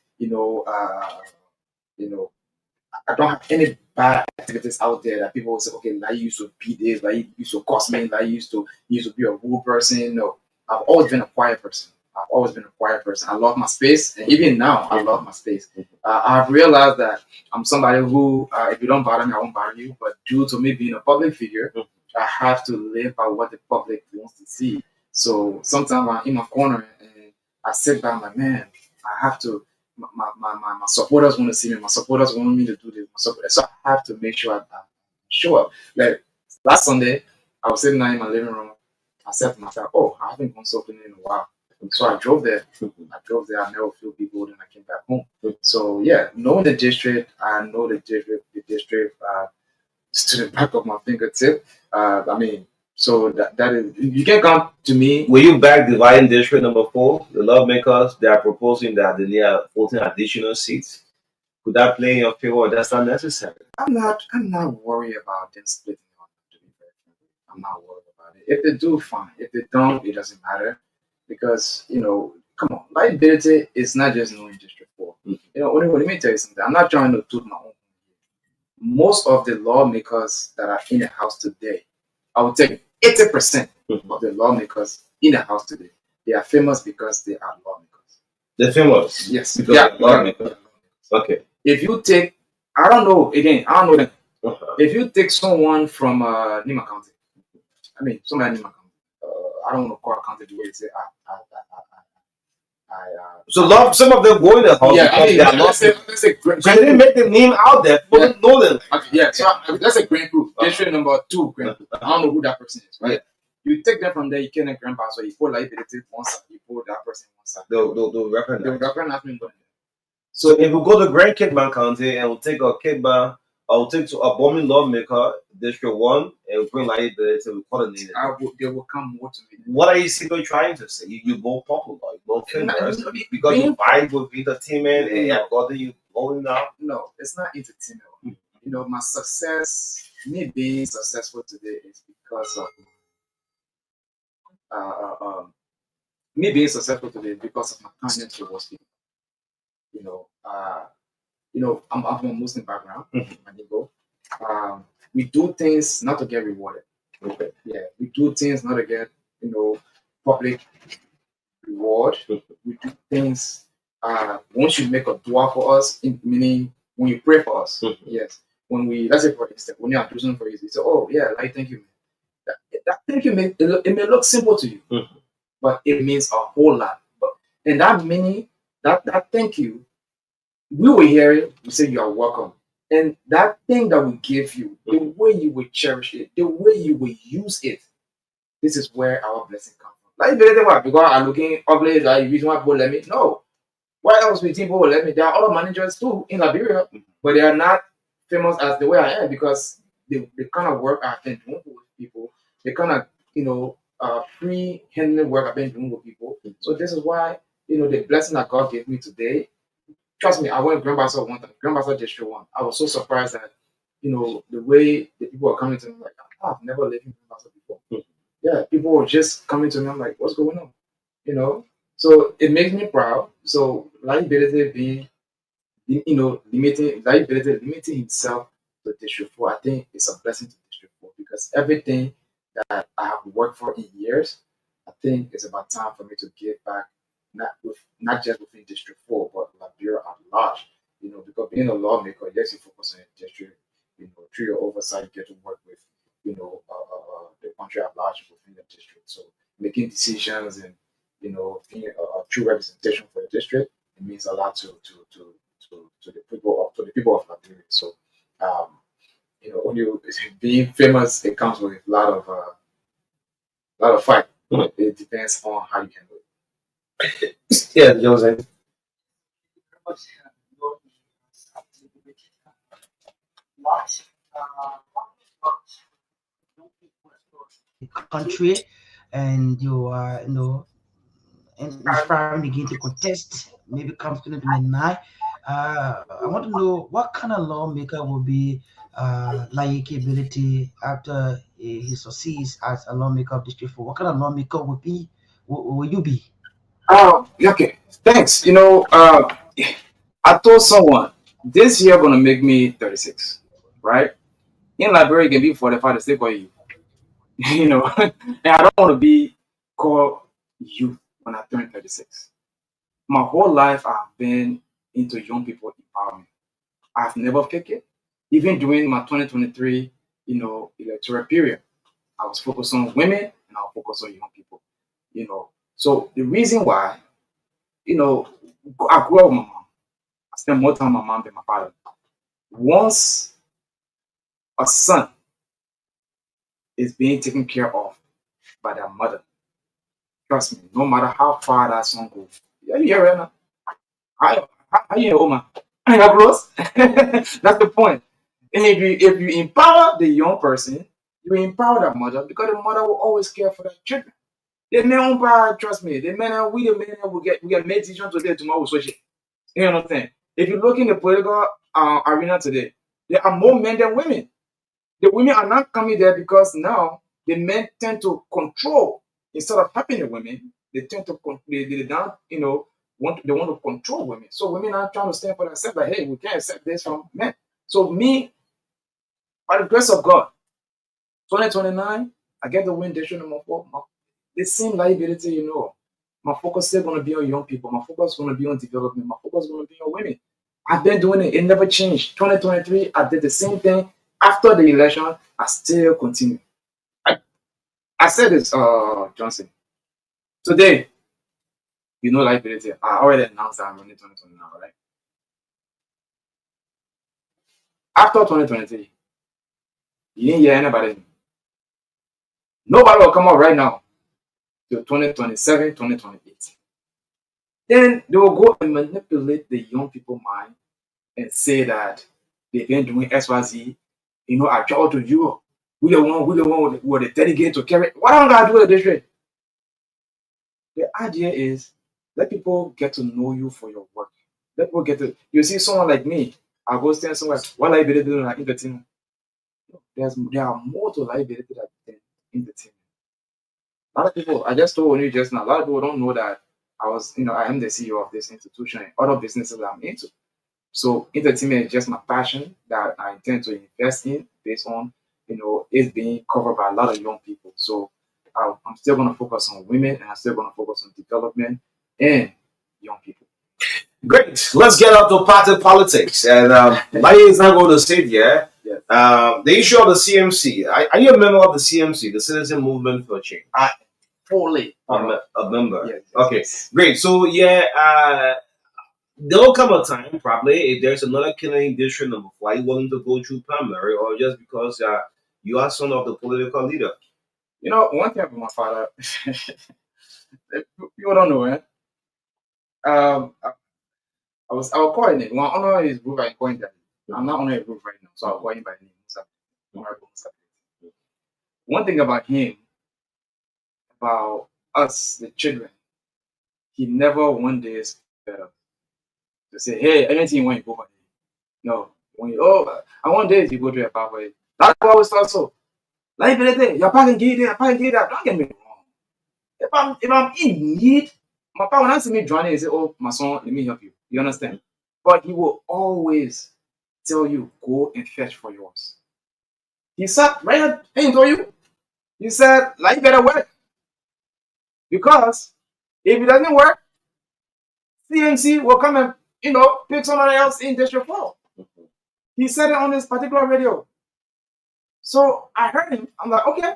I don't have any bad activities out there that people will say, okay, like you used to be this, like you used to cost me, like you used to be a rude person. No, I've always been a quiet person. I love my space, and even now, I love my space. I've realized that I'm somebody who, if you don't bother me, I won't bother you. But due to me being a public figure, I have to live by what the public wants to see. So sometimes I'm in my corner and I sit back, I'm like, man, I have to. My supporters want to see me. My supporters want me to do this. So I have to make sure I show up. Like last Sunday, I was sitting there in my living room. I said to myself, "Oh, I haven't gone shopping in a while." So I drove there. I met a few people, then I came back home. So yeah, knowing the district, I know the district to the back of my fingertip. I mean, so that is, you can come to me. Will you back dividing district number 4? The lawmakers, they are proposing that they need 14 additional seats. Could that play in your favor, or that's not necessary? I'm not worried about them splitting up. To be fair, I'm not worried about it. If they do, fine. If they don't, it doesn't matter. Because, come on, liability is not just knowing District 4. Let me tell you something. I'm not trying to toot my own. Most of the lawmakers that are in the House today, I would take 80% of the lawmakers in the House today, they are famous because they are lawmakers. They're famous? Yes. Because they're lawmakers. Okay. If you take, I don't know them. If you take someone from Nima County, somebody in Nima County, I don't want to call county the way they say so some of them go in the house. Yeah, let's say can they make the name out there? People don't know them. Okay, yeah, so let's say Grand Crew, district number 2, Grand Crew. I don't know who that person is, right? Yeah. You take them from there, you can't grandpa, so you put liability one side, you put that person one side. They'll recognize me. So if we go to Grand Cape County and we'll take a Cape I'll take to a bombing lawmaker, District 1, and bring liability to coordinate. They will come more to me. What are you simply trying to say? You go popular, you go famous, because you vibe with entertainment and you got you blowing out? No, it's not entertainment. My success me being successful today is because of uh, uh, um, me being successful today is because of my kindness towards people. You know, uh, I'm from a Muslim background, my Igbo. We do things not to get rewarded. Okay. Yeah, we do things not to get, public reward. We do things once you make a dua for us, meaning when you pray for us. Yes. When we, let's say for instance, when you are doing something for you, you say, oh yeah, like thank you, man. That thank you it may look simple to you, but it means a whole lot. But and that meaning that thank you, we will hear it, we say you are welcome. And that thing that we give you, the way you will cherish it, the way you will use it, this is where our blessing comes from. Like because I'm looking ugly, like you want to let me. No. Why else we think people will let me? There are other managers too in Liberia, but they are not famous as the way I am because the kind of work I've been doing with people, the kind of free handling work I've been doing with people. So this is why the blessing that God gave me today. Trust me, I went Grand Bassa one time, Grand Bassa District 1. I was so surprised that the way the people are coming to me, like, I've never lived in Grand Bassa before. Yeah, people were just coming to me. I'm like, what's going on? So it makes me proud. So liability being, limiting himself to District 4, I think it's a blessing to District 4 because everything that I have worked for in years, I think it's about time for me to give back, not just within District 4, but Liberia at large. Because being a lawmaker, yes, you focus on your district, through your oversight, you get to work with, the country at large within the district. So making decisions and being a true representation for the district, it means a lot to the people of Liberia. So when you being famous, it comes with a lot of fight. It depends on how you handle it. Yeah, Joseph. Country, and you are, inspiring again to contest, maybe comes 2029. I want to know what kind of lawmaker will be like ability after he succeeds as a lawmaker of District 4. What kind of lawmaker will you be? Okay. Thanks. I told someone this year gonna make me 36, right? In Liberia, you can be 45 to stay for you. And I don't want to be called youth when I turn 36. My whole life, I've been into young people empowerment. I've never faked it. Even during my 2023, electoral period, I was focused on women and I was focused on young people. So the reason why, I grew up with my mom. I spent more time with my mom than my father. Once a son is being taken care of by their mother, trust me, no matter how far that son goes, yeah, you hear right now. How you Oma? Are you close? That's the point. And if you empower the young person, you empower the mother because the mother will always care for the children. The men won't trust me. The men we the men will get made decisions today, tomorrow will switch it. You know what I'm saying? If you look in the political arena today, there are more men than women. The women are not coming there because now the men tend to control instead of helping the women. They tend to they don't they want to control women. So women are trying to stand for themselves. Like, hey, we can't accept this from men. So me, by the grace of God, 2029, I get the win district number 4. The same liability, my focus is still going to be on young people. My focus is going to be on development. My focus is going to be on women. I've been doing it. It never changed. 2023, I did the same thing. After the election, I still continue. I said this, Johnson. Today, liability. I already announced that I'm running 2029, right? After 2023, you didn't hear anybody. Nobody will come out right now to 2027, 2028. Then they will go and manipulate the young people mind and say that they've been doing XYZ. I travel to Europe. We the one who are the dedicated to carry. What am I gonna do with the district? The idea is let people get to know you for your work. Let people get to you see someone like me. I'll go stand somewhere. What I be doing like entertainment? there are more to life than entertainment. A lot of people, I just told you just now, a lot of people don't know that I am the CEO of this institution and other businesses that I'm into. So entertainment is just my passion that I intend to invest in based on, it being covered by a lot of young people. So I'm still going to focus on women and I'm still going to focus on development and young people. Great. Let's get out to party politics. And Lai is not going to sit here. Yes. The issue of the CMC. Are you a member of the CMC, the Citizen Movement for Change? Fully. A member. Yes, Okay. yes. Great. So there'll come a time probably if there's another killing district number 4, are you willing to go through primary or just because you are son of the political leader? One thing about my father, people don't know, eh? I was calling it. When I honor his roof, I call him that. I'm not honoring his roof right now, so I'll call him by name. One thing about him, about us, the children, he never one day expected us to say, hey, anything when you go by no. I want days you go to a pathway. That's what I always thought so. Like your parent get it, that. Don't get me wrong. If I'm in need, my father when I see me drowning, he say, oh, my son, let me help you. You understand? But he will always tell you, go and fetch for yours. He sat right and told you. He said, like, you better work. Because if it doesn't work, CMC will come and, pick someone else in District 4. He said it on this particular radio. So I heard him. I'm like, okay.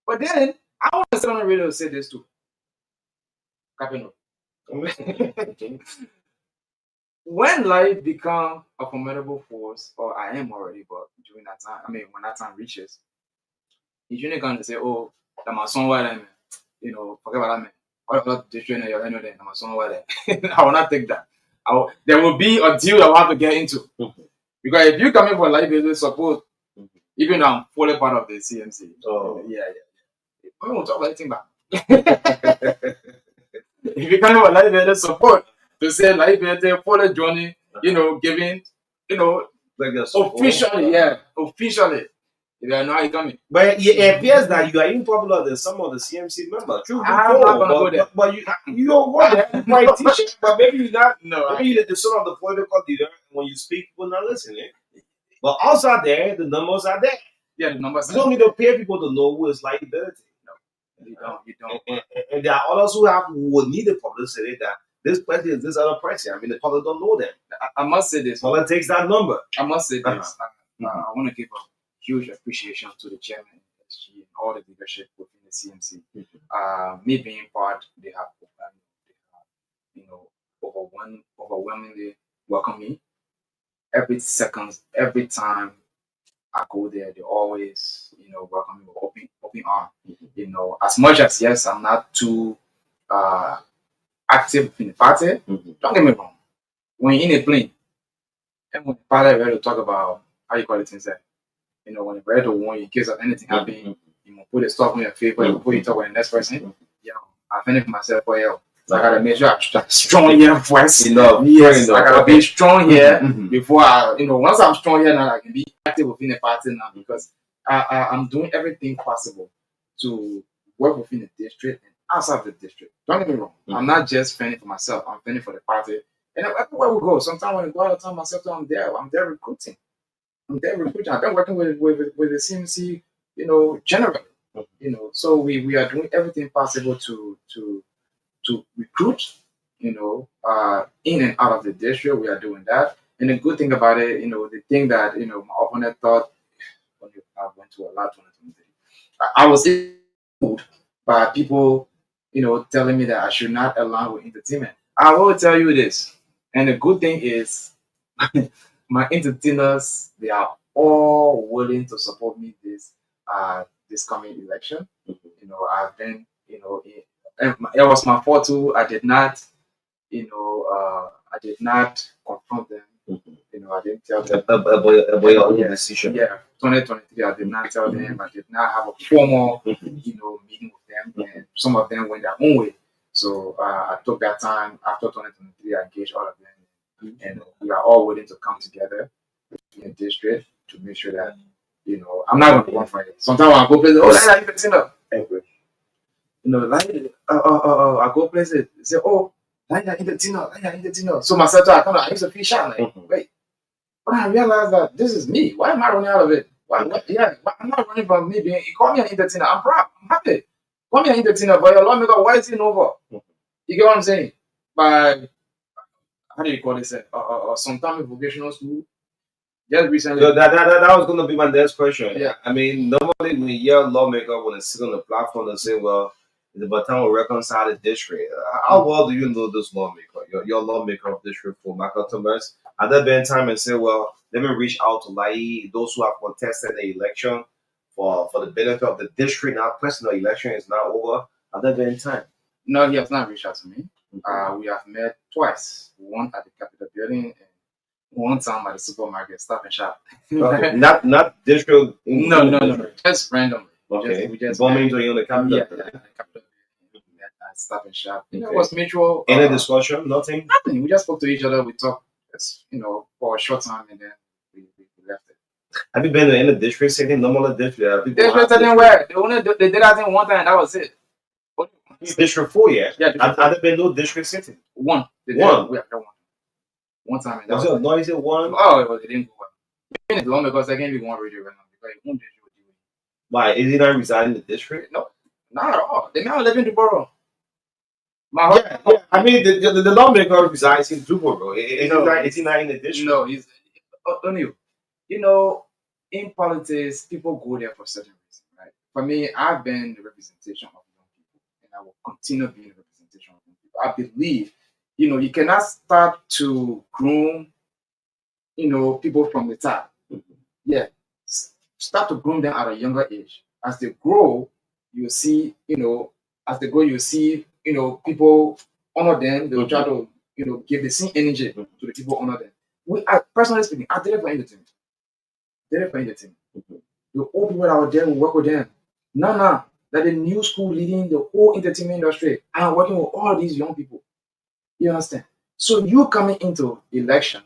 But then I want to sit on the radio to say this too. Capino. When life become a formidable force, or I am already, but during that time, when that time reaches, he's usually going to say, oh, that my son, what I mean, forget what I mean. All the district, my son, what I will not take that. There will be a deal that we'll have to get into. Because if you come in for life business support, even though I'm fully part of the CMC. Oh. Yeah. We won't talk about anything back. If you come in for life business support, to say life business fully joining, giving, like officially, officially. If you know how you coming. But it appears that you are even popular than some of the CMC members. True, I'm not gonna go there. But you don't go there. You might teach it, but maybe you're not. No, maybe you're the son of the political leader. When you speak, people not listening. But also there, the numbers are there. Yeah, the numbers. You don't need to pay people to know who is liability. No, you don't. And there are others who would need the publicity that this person is this other person. The public don't know them. I must say this. Politics that number. I must say this. I want to give a huge appreciation to the chairman of SG and all the leadership within the CMC. Me being part, they have overwhelmingly welcome me. Every time I go there, they always, welcome me with open arm. As much as yes, I'm not too active in the party. Don't get me wrong. When you're in a plane, and when the party ready to talk about how you call it things that, when you're ready to warn you in case of anything happening, you will put the stuff in your favor before you talk with the next person. I finish myself for you. So I gotta make sure I'm strong here first. Yes, I gotta be strong here before once I'm strong here now, I can be active within the party now because I'm doing everything possible to work within the district and outside the district. Don't get me wrong. I'm not just fending for myself. I'm fending for the party. And everywhere we go, sometimes when I go out of town myself, I'm there recruiting. I've been working with the CMC, generally. So we are doing everything possible to recruit, in and out of the district. We are doing that. And the good thing about it, the thing that, my opponent thought when I went to a lot 2023, I was told by people, telling me that I should not align with entertainment. I will tell you this. And the good thing is my entertainers, they are all willing to support me this coming election. I've been, it was my fault too. I did not, confront them. I didn't tell them about your own decision. Yeah, 2023. I did not tell them. I did not have a formal, meeting with them. And some of them went their own way. So I took that time after 2023. I engaged all of them, and we are all willing to come together in the district to make sure that You know, I'm not gonna run for it. Sometimes I go places, oh, like Indotina. You know, like I go places, say, oh, like Indotina. So myself, I used to feel shy, like, wait. But I realized that this is me. Why am I running out of it? I'm not running from me being. You call me an entertainer. I'm proud. I'm happy. Call me an entertainer, but your lawmaker, why is it over? You get what I'm saying? By how do you call this? Sometime vocational school. Just recently. So that was going to be my next question. Yeah. I mean, normally when you hear a lawmaker when they sit on the platform and say, well, it's about time we reconcile the district. How well do you know this lawmaker? Your lawmaker of District 4, Michael Thomas? At that been time and say, well, let me reach out to those who have contested the election for the benefit of the district. Now, personal election is not over. At that been time. No, he has not reached out to me. We have met twice. One at the Capitol building and one time at the supermarket, Stop and Shop. Okay. not district. No. Just randomly. Okay. We just bumping into you on the Capitol. Yeah, the Capitol building at Stop and Shop. Okay. It was mutual. Any discussion? Nothing. Nothing. We just spoke to each other. We talked, for a short time, and then we left it. Have you been to any district setting? Normal district. District setting where they did that thing one time. That was it. District 4, yeah. Yeah. Have there been no district setting? One. One. We have done one. One time. And was it a noisy one? Oh, it didn't go well. It's long because I can't be one radio right now because it won't do it. Why? Is he not residing in the district? No, not at all. They now live in the borough. Yeah. I mean, the lawmaker resides in Duboro. Is he not in the district? No, he's only. You know, in politics, people go there for certain reasons, right? For me, I've been the representation of young people, and I will continue being the representation of young people. I believe, you cannot start to groom, people from the top. Yeah, start to groom them at a younger age. As they grow, you see, you see, people honor them. They will try to, give the same energy to the people honor them. Personally speaking, I did it for entertainment. The old people that were there will work with them. Now, that the new school leading the whole entertainment industry. I'm working with all these young people. You understand? So you coming into election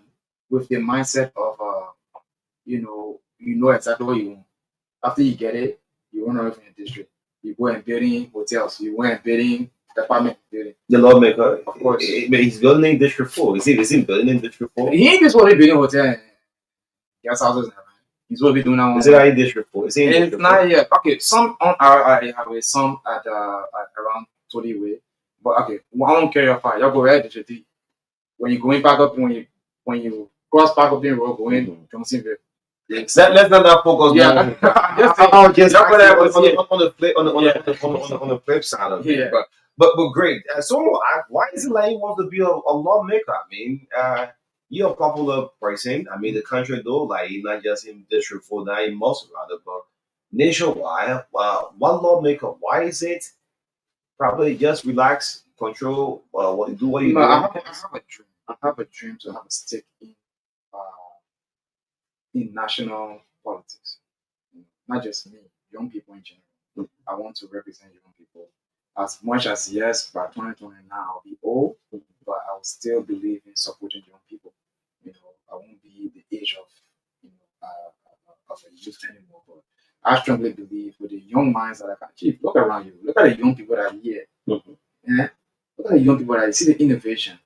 with the mindset of, you know exactly what you want. After you get it, you run away from the district. You go and building hotels. You go and building apartment building. The lawmaker, of course. He's building in District 4. Is he building in District 4? He ain't just what he building hotel. Guest houses. He's what we do now. Is it in District 4? Is it in it's District not 4? yet. Okay, some on our highway, some at around TOBY way. But okay, I won't carry your fire. Y'all go ahead, District 3. When you going back up, when you cross back up the road, going Johnsonville. Let's not focus. Yeah, on the flip side of it. Yeah. But great. So why is it like you want to be a lawmaker? I mean, you're a popular person. I mean, the country though, like not just in District 4, not in most rather, but nationwide. One lawmaker. Why is it? Probably just relax, control. What you do? I have a dream. I have a dream to have a stake in national politics. Not just me, young people in general. I want to represent young people. As much as yes, by 2020 now I'll be old, but I will still believe in supporting young people. I won't be the age of a youth anymore. But I strongly believe with the young minds that I can achieve. Look around you. Look at the young people that are here. Yeah? Look at the young people that see the innovation.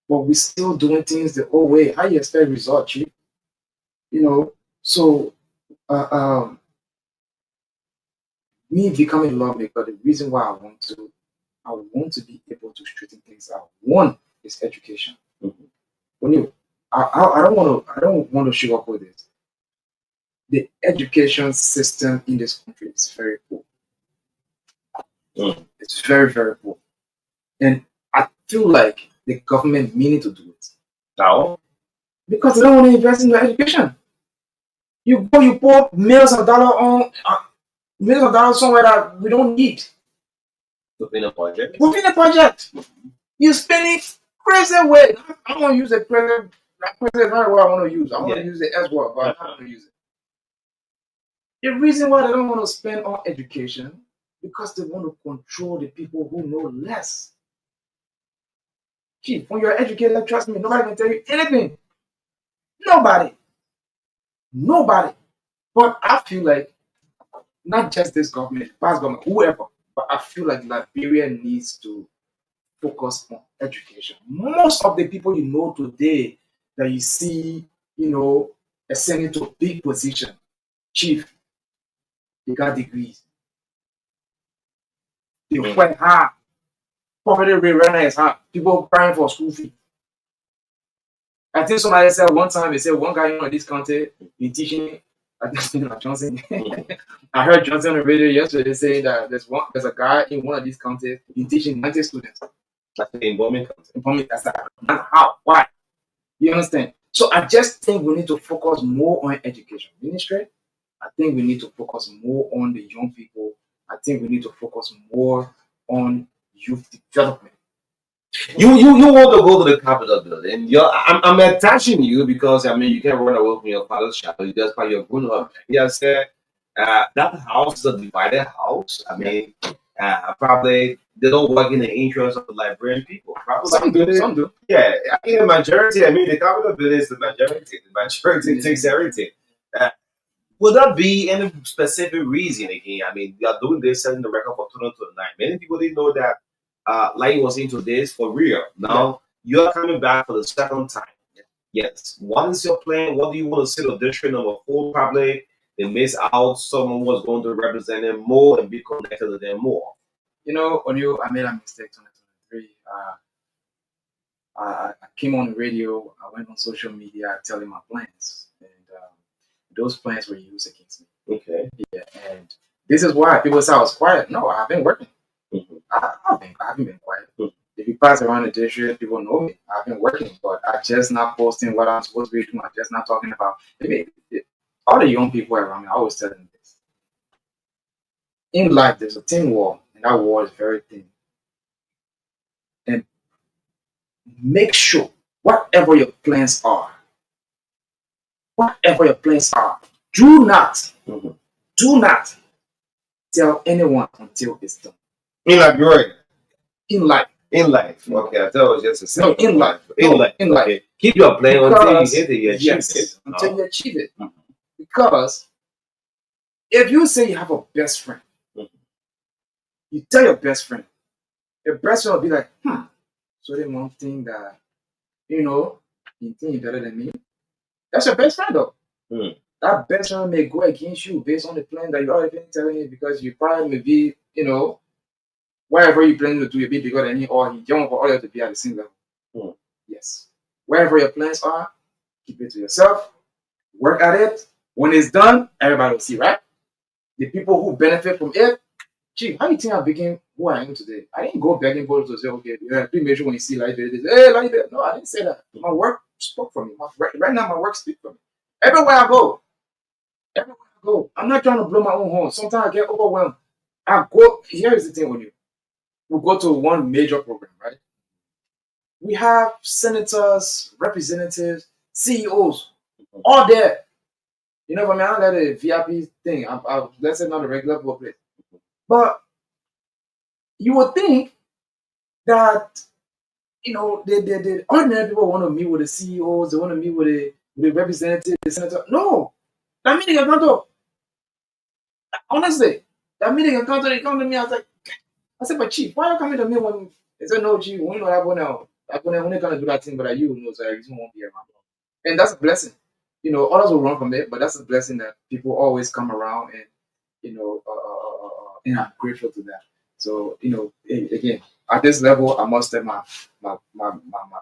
But we're still doing things the old way. How you expect results, Chief? So me becoming a lawmaker, the reason why I want to be able to straighten things out. One is education. I don't want to sugarcoat this. The education system in this country is very poor. It's very, very poor. And I feel like the government meaning to do it. How? Because they don't want to invest in your education. You pour millions of dollars somewhere that we don't need. Within a project. You spend it crazy way. I don't want to use the present. Present is not what I want to use. I want to use the S word, but I'm not going to use it. The reason why they don't want to spend on education because they want to control the people who know less. Chief, when you're educated, trust me, nobody can tell you anything. Nobody. But I feel like not just this government, past government, whoever, but I feel like Liberia needs to focus on education. Most of the people you know today that you see, ascending to a big position, chief, they got degrees. They work hard. Poverty rate right now is high. People crying for school fees. I think somebody said one time, they said one guy in this country, he teaching, I think Johnson. I heard Johnson on the radio yesterday saying that there's a guy in one of these counties, he's teaching 90 students. That's in Birmingham. That's not how. Why? You understand? So I just think we need to focus more on education ministry. I think we need to focus more on the young people. I think we need to focus more on youth development. You want to go to the Capitol building. I'm attaching you because you can't run away from your father's shadow. That's why you're grown up. Yes, that house is a divided house. Probably they don't work in the interest of the Liberian people. Probably Some do. Yeah, the majority. The Capitol building is the majority. The majority takes everything. Would that be any specific reason again? We are doing this setting the record for 2029. Many people didn't know that Light was into this for real. Now you are coming back for the second time. Yes. What is your plan? What do you want to see the district number 4 probably? They miss out. Someone was going to represent them more and be connected to them more. I made a mistake 2023. I came on the radio. I went on social media telling my plans, and those plans were used against me. Okay. Yeah, and this is why people say I was quiet. No, I've been working. Mm-hmm. I haven't been quiet. Mm-hmm. If you pass around the district, people know me. I've been working, but I'm just not posting what I'm supposed to be doing. I'm just not talking about. All the young people around me, I always tell them this. In life, there's a thin wall, and that wall is very thin. And make sure whatever your plans are, do not tell anyone until it's done. In Liberia. In life. Okay, I thought it was just a simple. In life. Okay. Keep your plan until you hit it, you achieve it. Until you achieve it. Mm-hmm. Because if you say you have a best friend, you tell your best friend will be like, so they won't think that, you think you're better than me. That's your best friend though. That best friend may go against you based on the plan that you already been telling him because you probably may be, wherever you plan to do, you'll be bigger than him or he don't want all to be at the same level. Yes. Wherever your plans are, keep it to yourself, work at it. When it's done, everybody will see, right? The people who benefit from it, Chief, how do you think I became who I am today? I didn't go begging people to say, okay, please make sure when you see like this, hey, like that. No, I didn't say that. My work spoke for me. Right now, my work speaks for me. Everywhere I go, I'm not trying to blow my own horn. Sometimes I get overwhelmed. Here is the thing with you. We go to one major program, right? We have senators, representatives, CEOs, all there. I don't let a VIP thing. Let's say not a regular public. But you would think that, the ordinary people want to meet with the CEOs, they want to meet with the representative, the senator. No. That meeting account up. Honestly, that meeting account they come to me, I said, but Chief, why are you coming to me when they said, no, Chief, we know that one now. We're not going to do that thing, but you know, so I just won't be around. And that's a blessing. Others will run from it, but that's a blessing that people always come around and, and I'm grateful to that. So, again, at this level, I must tell my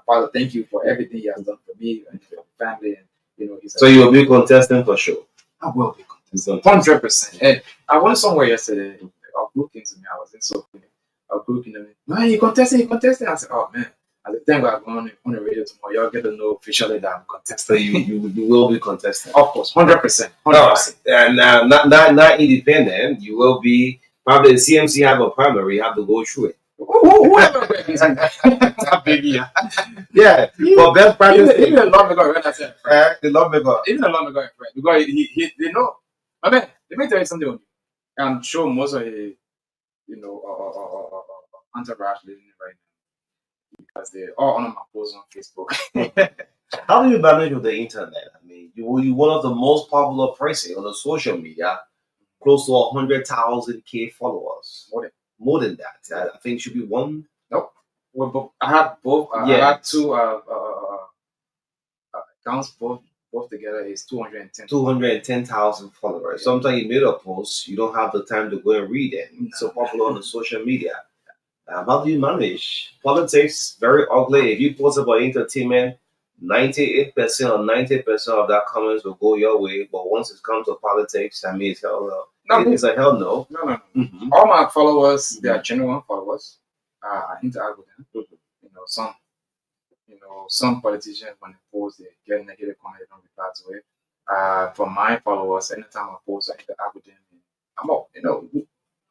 father, thank you for everything he has done for me and for the family. And, so you will be contesting for sure? I will be contesting 100%. And I went somewhere yesterday. A group came to me. I was in so a group came to me. Man, you contesting? I said, oh man. I said, thank God I'm going on the radio tomorrow. Y'all get to know officially that I'm contesting. So you will be contesting? Of course, 100%. No, and not independent. You will be. Probably the CMC have a primary, you have to go through it. Whoever yeah. For best practice. Even a lawmaker, when I said the lawmaker. Even a lawmaker, because they know. I mean, let me tell you something. I'm sure most of the, entourage living right now because they all on my posts on Facebook. How do you manage with the internet? you're one of the most popular person on the social media, close to 100,000 followers. More than that. I think it should be one. Nope. Well, I have both. I have two accounts. Both together is 210. 210,000 followers. Sometimes you made a post, you don't have the time to go and read it. It's so popular on the social media. How do you manage? Politics, very ugly. If you post about entertainment, 98% or 90% of that comments will go your way. But once it comes to politics, I mean, it's hell no. It's a hell no. No. All my followers, they are genuine followers. I interact with them. Some politicians, when they post, they get negative comment, they don't reply to it. For my followers, anytime I post, I interact with them. I'm up.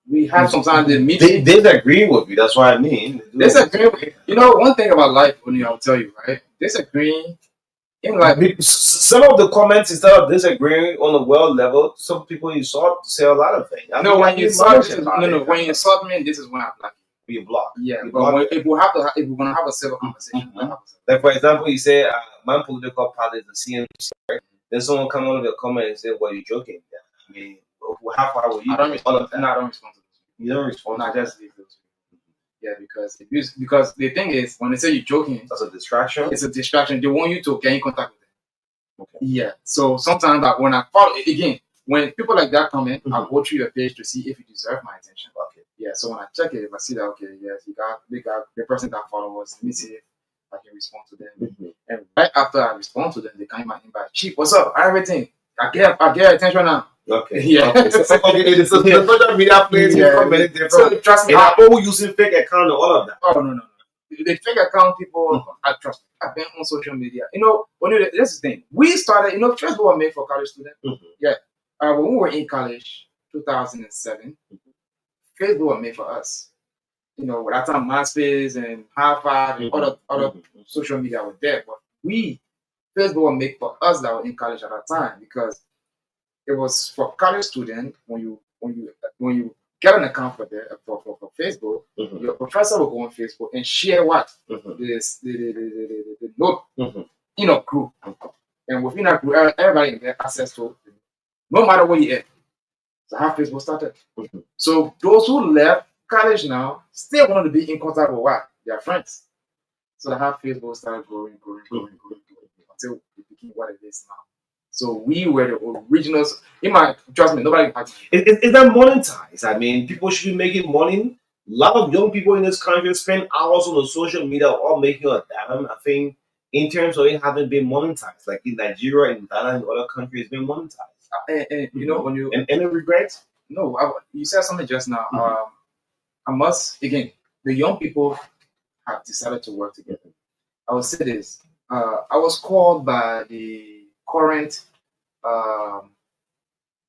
We have sometimes the meeting. They disagree with you. That's what I mean. Disagree. One thing about life, I'll tell you, right? Disagreeing in life. Some of the comments, instead of disagreeing on a world level, some people insult say a lot of things. When you insult me, this is when I block you. You block. Yeah, but if we're gonna have a civil conversation, like for example, you say my political party is the CNC, right? Then someone come out of the comment and say, "Well, you're joking." I mean, how far will you? I don't respond to those. You don't respond. I just leave those people. Yeah, because the thing is, when they say you're joking, that's a distraction. It's a distraction. They want you to get in contact with them. Okay. Yeah. So sometimes when I follow again, when people like that come in, I'll go through your page to see if you deserve my attention. Okay. Yeah. So when I check it, if I see that yes, the person that follows, let me see if I can respond to them. And right after I respond to them, they come in my inbox. Chief, what's up? Everything. I get attention now. Okay. Yeah. Okay. So the social media plays different. So trust me, I'm always using fake account and all of that. Oh no. The fake account people, I trust me. I've been on social media. That's the thing. We started. Facebook was made for college students. Yeah. When we were in college, 2007, Facebook was made for us. At that time, MySpace and High-Five and other social media were there, but Facebook was made for us that were in college at that time because it was for college students. When you get an account for Facebook, your professor will go on Facebook and share what the note group, and within that group, everybody get access to it, no matter where you're at. So how Facebook started. So those who left college now still want to be in contact with their friends. So the how Facebook started growing until it became what it is now. So we were the originals. Trust me, nobody. Is that monetized? I mean, people should be making money. A lot of young people in this country spend hours on the social media, all making a dime. I think in terms of it having been monetized, like in Nigeria and Ghana and other countries, it's been monetized. And when you and any regrets? No, you said something just now. I must again. The young people have decided to work together. I will say this. I was called by the current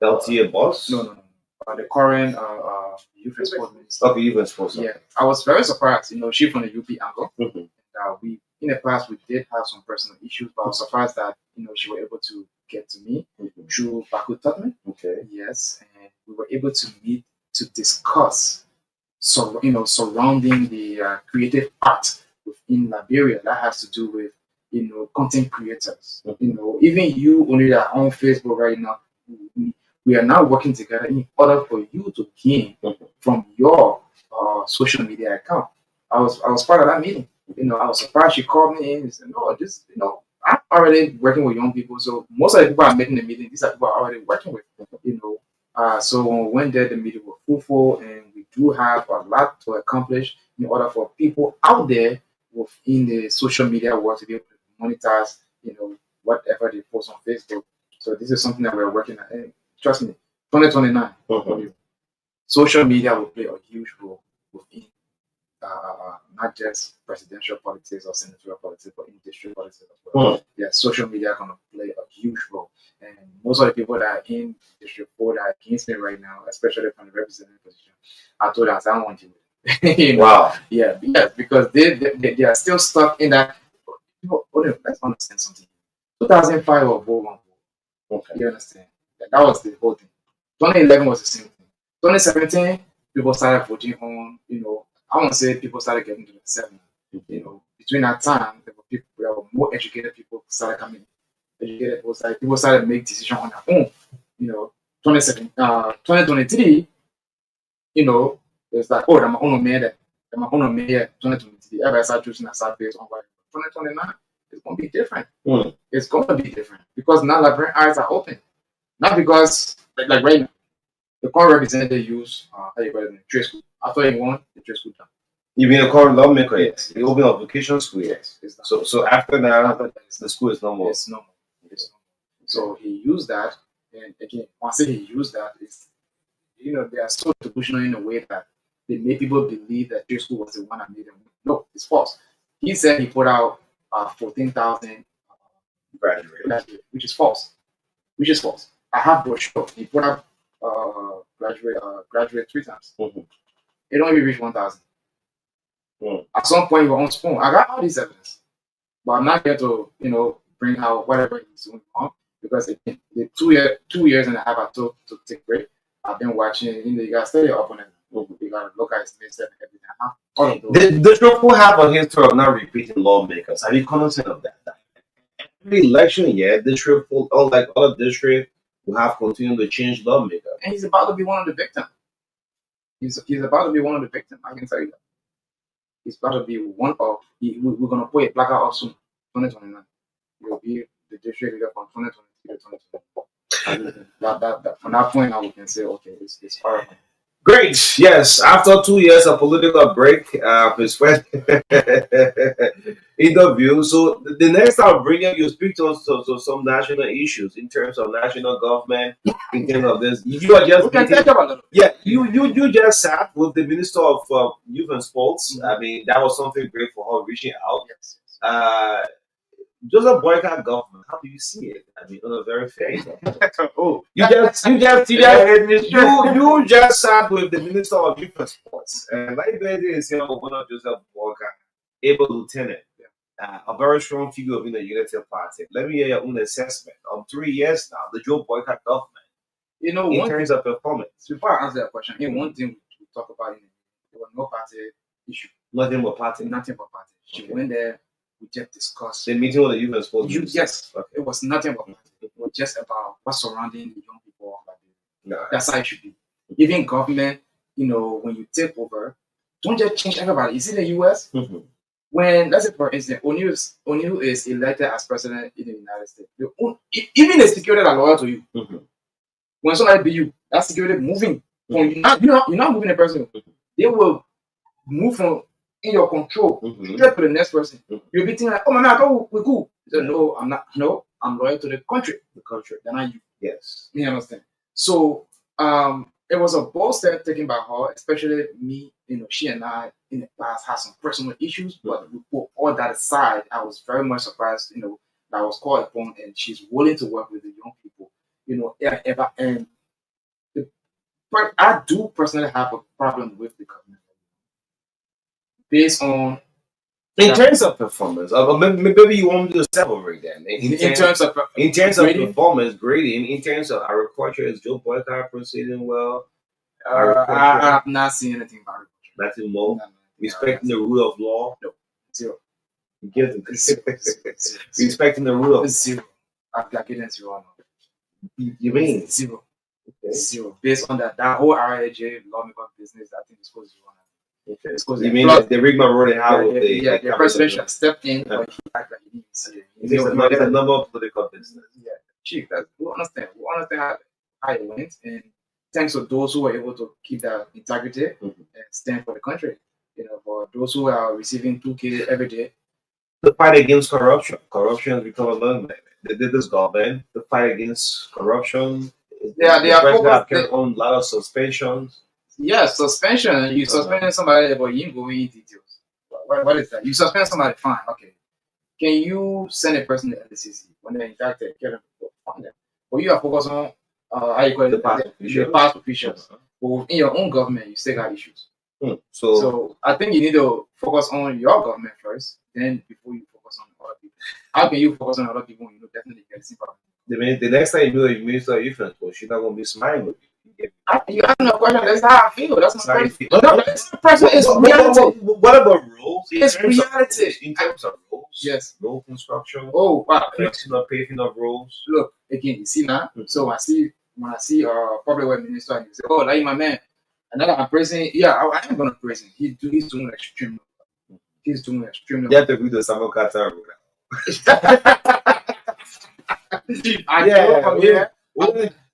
LTA boss? No. The current youth and sports minister. Okay, youth and sports. Yeah, I was very surprised. She from the UP angle. We in the past we did have some personal issues, but I was surprised that she was able to get to me through Baku Tutman. Okay. Yes, and we were able to meet to discuss. Surrounding the creative art within Liberia that has to do with content creators. Even you only are on Facebook right now. We are now working together in order for you to gain from your social media account. I was part of that meeting. I was surprised she called me in and said, "No, I'm already working with young people. So most of the people I'm making the meeting, these are people I'm already working with. So when we went there, the meeting was fruitful, and we do have a lot to accomplish in order for people out there within the social media world to be able to monetize, whatever they post on Facebook. So this is something that we're working at. And trust me, 2029, social media will play a huge role within not just presidential politics or senatorial politics, but in district politics as well. Yeah, social media are going to play a huge role. And most of the people that are in District 4 that are against me right now, especially from the representative position, I told them I don't want you. Wow. Yeah, because they are still stuck in that. Let's understand something. 2005 or vote one vote. Okay. You understand? That was the whole thing. 2011 was the same thing. 2017, people started voting on, I want to say people started getting to the 7. Between that time, there were more educated people started coming. educated, it was like people started to make decisions on their own. 2023, it's like, oh, I'm on made it. I'm on made it 2023. Everybody start choosing a start based on what 2029 it's gonna be different. It's gonna be different because now librarian eyes are open. Not because like right now, the current representative use how you call it trade school. After you want the trade school done. You mean a current lawmaker? Yes. You open up vocation school. Yes. So after that, the school is no more. It's no more. So he used that, and again, once he used that, it's they are so delusional in a way that they made people believe that trade school was the one that made them. No, it's false. He said he put out 14,000 graduates, which is false. I have brochure. He put out graduate 3 times. It only reached 1,000. At some point, you were on spoon. I got all these evidence, but I'm not here to bring out whatever he's doing wrong because the 2 years and a half I took to take break. I've been watching. You gotta stay up on it. You gotta look at his misstep and everything. The people have a history of not repeating lawmakers. Are you cognizant of that? Every election year, district, unlike other districts, will have continued to change lawmakers. And he's about to be one of the victims. He's about to be one of the victims. I can tell you that. He's about to be one of. We're gonna put a placard up soon, 2029. He'll be the district leader from 2023 to 2024. From that point on, we can say, okay, it's horrible. Great. Yes. After 2 years of political break, his first interview. So the next time I'll bring you speak to us to some national issues in terms of national government, in terms of this. You are just you just sat with the Minister of Youth and Sports. I mean, that was something great for her reaching out. Yes. Just a boycott government. How do you see it? I mean, on a very fair. You just sat with the Minister of Youth and Sports, and like that is one of Joseph Boycott, able lieutenant, a very strong figure in the Unity Party. Let me hear your own assessment of 3 years now, the Joe Boycott government. In terms of performance. Before I answer that question, one thing we talk about there was no party issue. Nothing but party. She went there. We just discussed the meeting with the youth and sports. Yes, it was nothing about it. It was just about what's surrounding the young people. That's how it should be. Even government, when you take over, don't just change everybody. You see the US? When, let's say for instance, O'Neill is elected as president in the United States. Even the security are loyal to you. When somebody be you, that security moving from you're not moving a person. They will move from in your control, straight to the next person. You'll be thinking like, oh man, I thought we're cool. So no, I'm not. No, I'm loyal to the country. They're not you. Yes. You understand? So it was a bold step taken by her, especially me. She and I in the past had some personal issues, but we put all that aside. I was very much surprised, that I was called upon, and she's willing to work with the young people. And I do personally have a problem with the government. Based on in terms of performance, maybe you want me to separate them. In terms of performance, grading, in terms of agriculture, is Joe Boycott proceeding well? I have not seen anything about it. Nothing more. Respecting the rule of law. No, zero. Give them respecting the rule of zero. I've got getting zero. You mean zero? Okay. Zero. Based on that whole RIJ lawmaker business, I think it's supposed to zero. Okay. You mean the rigmarole running how the president stepped in, but he acted like he didn't see it. There's a number of political business. Yeah, chief, we understand. We understand how it went, and thanks to those who were able to keep that integrity and stand for the country. For those who are receiving 2K every day. The fight against corruption. Corruption has become a movement. This government, the fight against corruption. They are focused on a lot of suspensions. Yes, suspension. You suspend somebody, but you ain't going into details. What is that? You suspend somebody, fine, okay. Can you send a person to LCC when they're indicted? Get them on them. But you are focused on how you call it, the past officials. But in your own government, you still got issues. So I think you need to focus on your government first, then before you focus on other people. How can you focus on other people when you definitely get the same problem? The next time you do the Minister of Youth and Sports, she's not going to be smiling with you. You ask me a question. That's how I feel. That's not crazy. No, that's person is reality. What about rules? It's reality. In terms of rules, Yes. Road construction. Oh wow. Fixing up, paving up roads. Look again. You see now. So when I see public work minister, and you say, "Oh, like my man," another I'm praising. Yeah, I am gonna praise him. He's doing extremely well. He's doing extremely You have to read the Samokata road. I drove from here.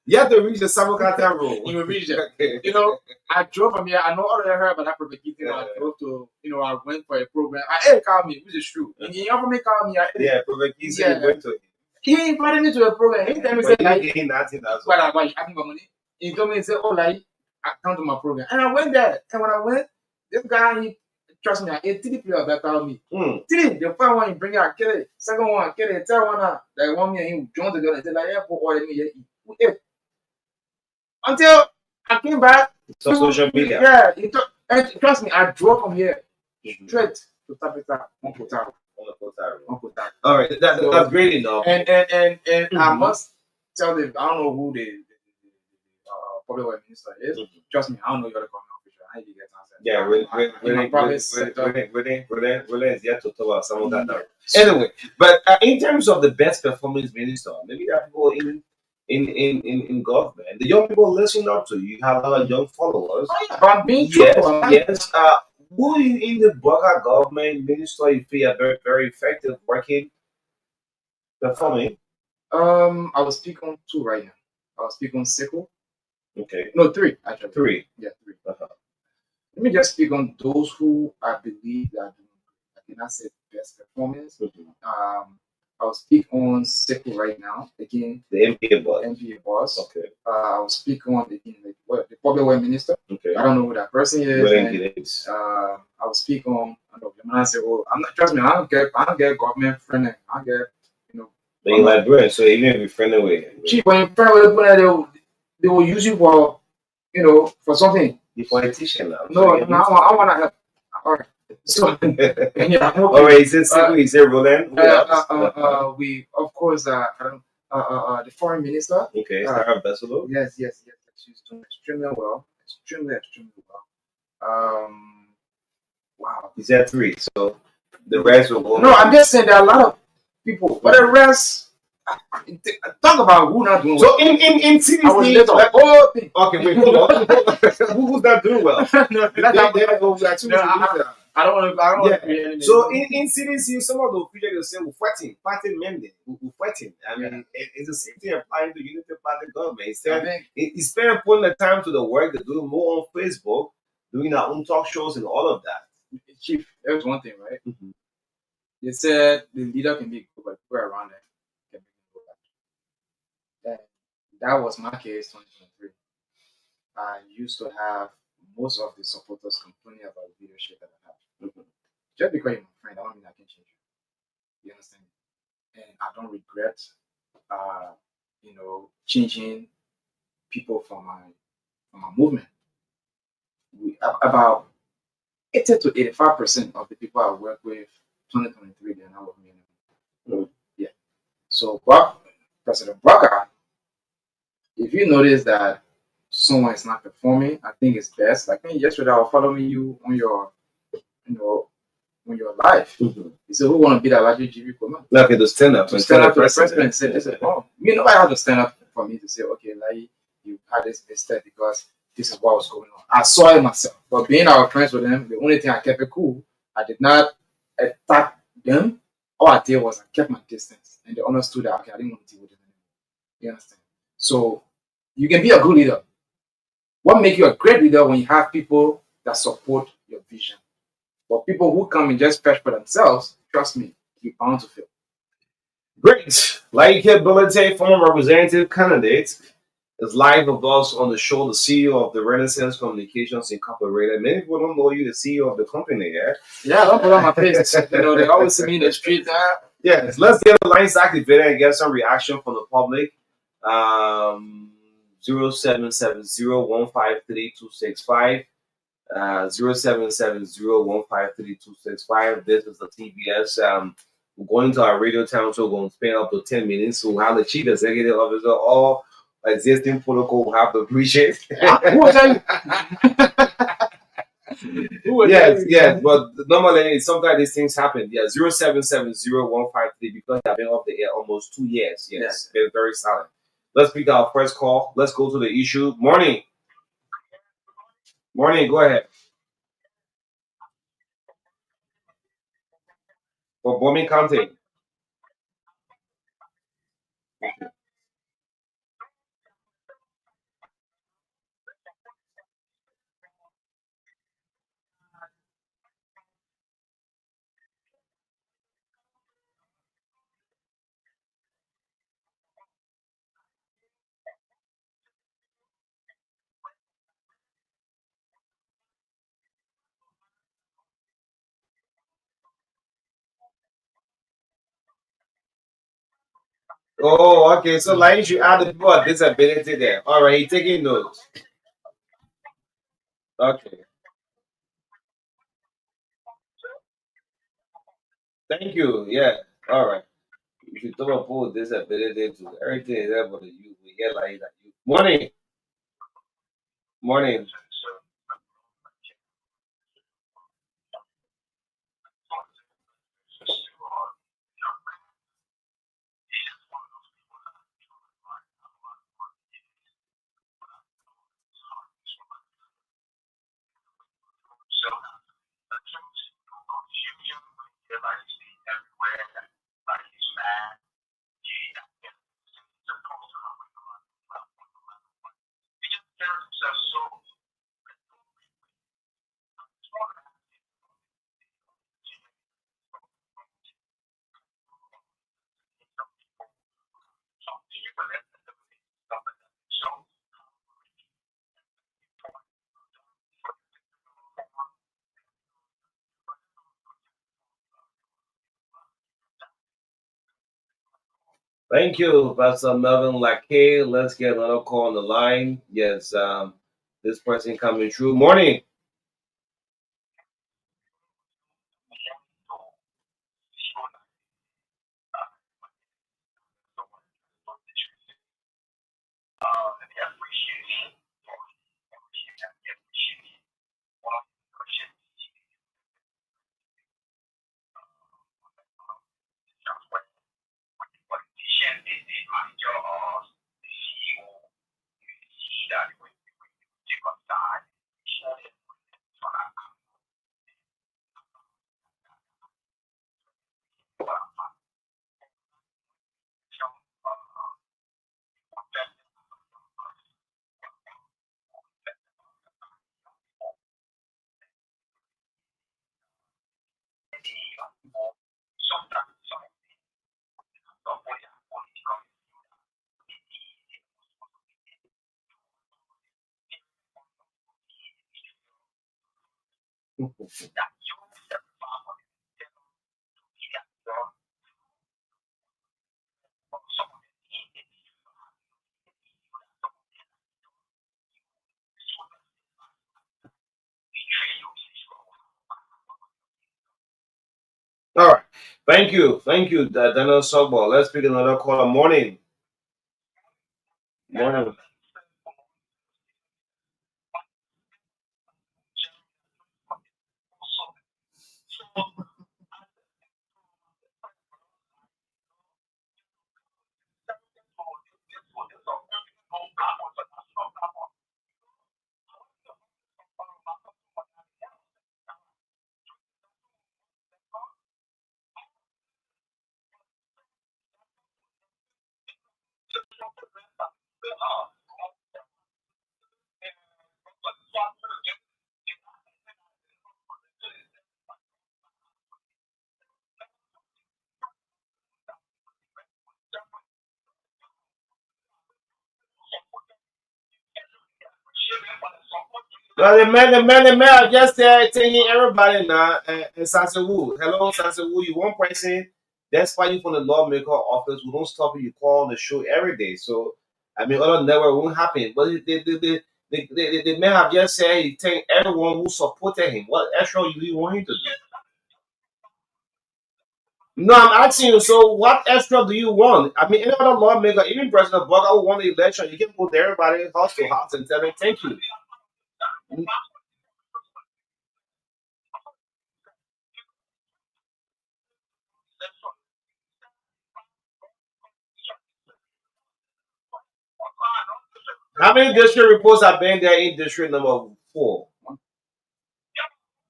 You have to reach the Samokata road. You will reach there. You know, I drove from here. I know all of you heard about that propagating. I drove to, I went for a program. Hey, call me, which is true. And you ever make call me? Propagating said you went to it. He invited me to a program. He told me, But like, he ain't nothing else. but I asking for money. He told me, he said, oh, like, I come to my program. And I went there. And when I went, this guy, trust me, I ate 3 players that told me. 3, the first one, he bring out, kill it. Second one, kill it. Third one, that one, me and him joined together and said, like, yeah, put all of me, we ate. Until I came back. So social media. Yeah, and trust me, I drove from here straight to Tapita, Uncle Taro. All right, that's great enough. And I must tell them, I don't know who the public work minister is. Trust me, I don't know your government official. I need to get answers. Yeah, we're yet to talk about some of that now. Anyway, but in terms of the best performance minister, maybe there are people in government, the young people listening up to you, have a lot of young followers. I'm being yes. Who in the Burger government minister you feel are very, very effective working, performing? I will speak on 2 right now. I will speak on Seco. Okay. No, 3 actually. 3. Yeah, 3. Let me just speak on those who I believe that I cannot say best performance. I will speak on Seco right now. Again, the MPA boss. Okay. I will speak on again the public work minister. Okay. I don't know who that person is. I will speak on. I say, oh, I'm not. Trust me, I don't get government friendly. I get, But you like bread, so even if you're friendly with cheap, when you're friendly with they will use you for, for something. The politician now. No, I want to help. All right. So, yeah. All right. Is it Roland? We of course the foreign minister. Okay. Sarah Besselo. Yes. She's doing extremely well. Extremely well. Wow. Is that 3? So the rest will go. No, I'm just saying there are a lot of people, but the rest. Talk about who not doing well. So in CDC, okay, wait, hold on. Who's not doing well? I don't want to create any. So in CDC, some of the people will say we're fighting Monday, we're fighting. I mean, it's the same thing applying to Unity Party government. It's very important the time to the work. They're doing more on Facebook, doing our own talk shows and all of that. Chief, there's one thing, right? They said the leader can be good, but people around them can be good. That was my case 2023. I used to have most of the supporters complaining about the leadership that I have. Just because you're my friend, I don't mean I can change you. You understand? And I don't regret, changing people from my movement. About 80 to 85% of the people I work with 2023, they're not with me anymore. Yeah. So, President Barker, if you notice that someone is not performing, I think it's best. Like yesterday, I was following you on your, on your live. You said, "Who want to be that large GB command?" Okay, to stand up. To stand up to the president. Said, "Oh, nobody had to stand up for me to say, okay, like you had this mistake because this is what was going on." I saw it myself. But being our friends with them, the only thing I kept it cool. I did not attack them. All I did was I kept my distance, and they understood that okay, I didn't want to deal with them anymore. You understand? So you can be a good leader. What makes you a great leader when you have people that support your vision? But people who come and just fetch for themselves, trust me, you're bound to fail. Great. Like Ability, former representative candidate, is live with us on the show, the CEO of the Renaissance Communications Incorporated. Many people don't know you, the CEO of the company, yeah? Yeah, don't put on my face. They always see me in the street. Yes, let's get the lines activated and get some reaction from the public. 0770-153-265. 0770-153-265. This is the TBS. We're going to our radio town, so we're going to spend up to 10 minutes. We'll have the chief executive officer, all existing protocol will have to appreciate. Who was that? Yes, but normally sometimes these things happen. Yeah, 0770153 because they have been off the air almost 2 years. Yes, been very silent. Let's pick our first call. Let's go to the issue. Morning, morning. Go ahead. For bombing County. Oh, okay. So like you add the people with disability there. All right, he taking notes. Okay. Thank you. Yeah. All right. You should talk about people with disability to everything is there for the youth. We get like that. Morning. Morning. Thank you, Pastor Melvin Lackey. Let's get another call on the line. Yes, this person coming through. Morning. All right. Thank you. Thank you, Daniel Sogball. Let's pick another call. Morning. Morning. Well, the man are just taking everybody now. And Sansewu, hello, Sansewu, you one person. That's why you from the lawmaker office. We don't stop you. You call on the show every day. So, I mean, other never won't happen. But the man have just said he thank everyone who supported him. What extra do you want him to do? No, I'm asking you. So, what extra do you want? I mean, any other lawmaker, even President Boga who won the election, you can go to everybody house to house and tell them thank you. How many district reports have been there in district number 4?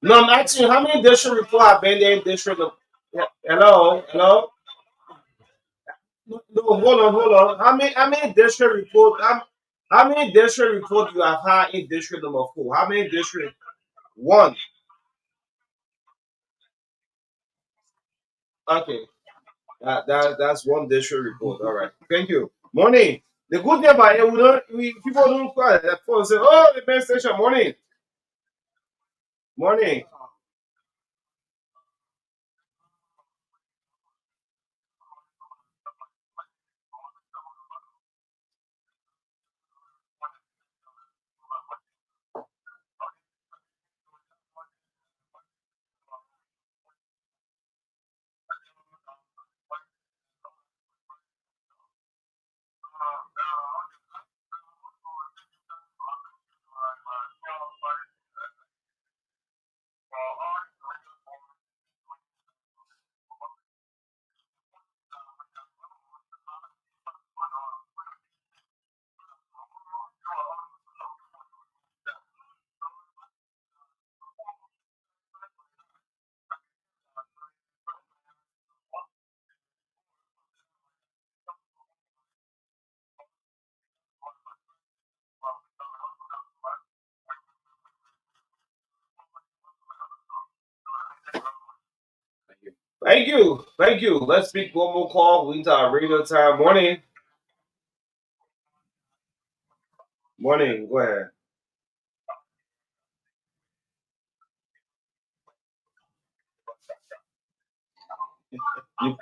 No, I'm asking you, how many district reports have been there in district number? Hello, hello. No, hold on. How many district reports? How many district reports you have had in district number 4? How many district? One. Okay. That's one district report. All right. Thank you. Morning. The good thing about it, people don't call it. That phone say, "Oh, the best station." Morning. Morning. Thank you. Thank you. Let's speak one more call. We into our radio time. Morning. Morning. Go ahead. You-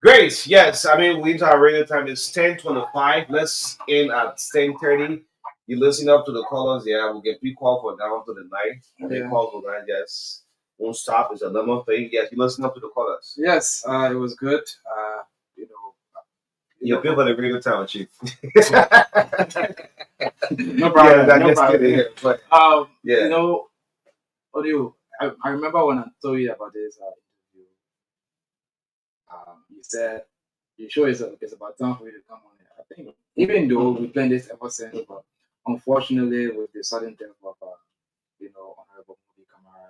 Great. Yes. I mean, we into our radio time is 10:25. Let's in at 10:30. You listen up to the callers. Yeah, we'll get people call for down to the night. And then call for nine. Yes. Won't stop. It's a number thing. Yes. You listen up to the callers. Yes, it was good. You know, You're people the radio time, Chief. no problem. Yeah, I No just problem. kidding. But You yeah. know, what do you? I remember when I told you about this interview. You said you sure it's about time for you to come on here. I think even though we planned this ever since, but unfortunately with the sudden death of Honorable Movie Kamara,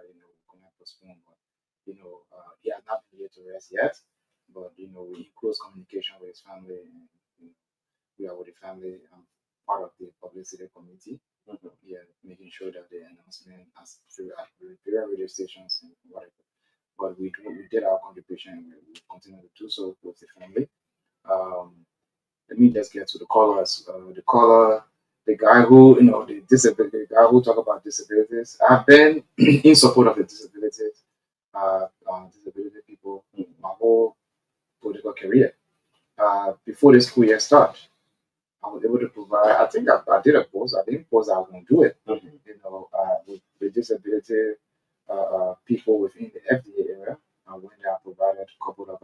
going to postpone. But he has not been here to rest yet. But we're in close communication with his family, and we are with the family. I'm part of the publicity committee. Yeah, making sure that the announcement as through at the radio stations and whatever. But we did our contribution, and we continue to do so with the family. Um, Let me just get to the callers. The caller, the guy who the disability, the guy who talk about disabilities. I've been in support of the disabilities, disability people my whole political career. Before the school year starts, I was able to provide. I think I did a post. I didn't post. I was going to do it. With the disability people within the FDA area, when they are provided a couple of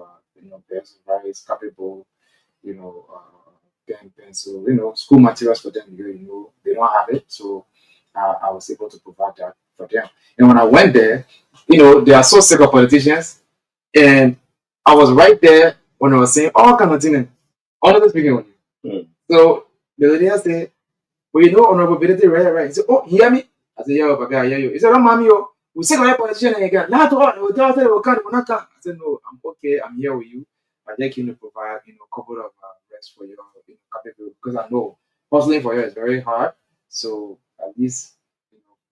best, various capable, pen, pencil, school materials for them. They don't have it, so I was able to provide that for them. And when I went there, they are so sick of politicians, and I was right there when I was saying all kind of things. Honestly speaking with you. So the lady said, "Well, Honorable Bility, right? He said, "Oh, you hear me?" I said, "Yeah, Papa, I hear you." He said, "Oh, mommy, we say my politician again. Not to all, we tell you, we not come." I said, "No, I'm okay. I'm here with you. I like you to provide, a couple of rest for your, capital because I know hustling for you is very hard. So at least,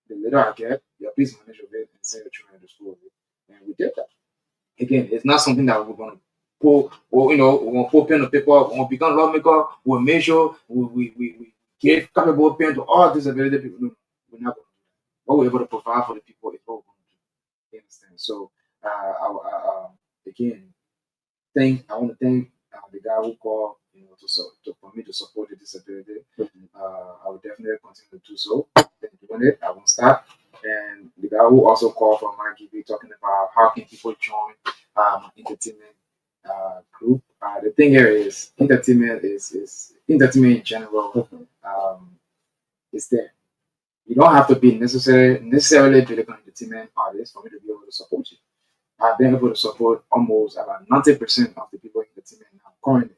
the little I get, your please manage your it and send your children to school. And we did that. Again, it's not something that we're going to put, or we're going to put pen on paper, we're going to become lawmaker, we'll measure, we give capable pen to all disability people. No, we're not going to do that. What we're able to provide for the people is what we're going to do. You understand? So, again, I want to thank the guy who called, for me to support the disability. I will definitely continue to do so. Been doing it. I won't stop. And the guy who also called from my GP talking about how can people join entertainment group. The thing here is entertainment is entertainment in general. Is there. You don't have to be necessarily be an entertainment artist for me to be able to support you. I've been able to support almost about 90% of the people in the team now currently.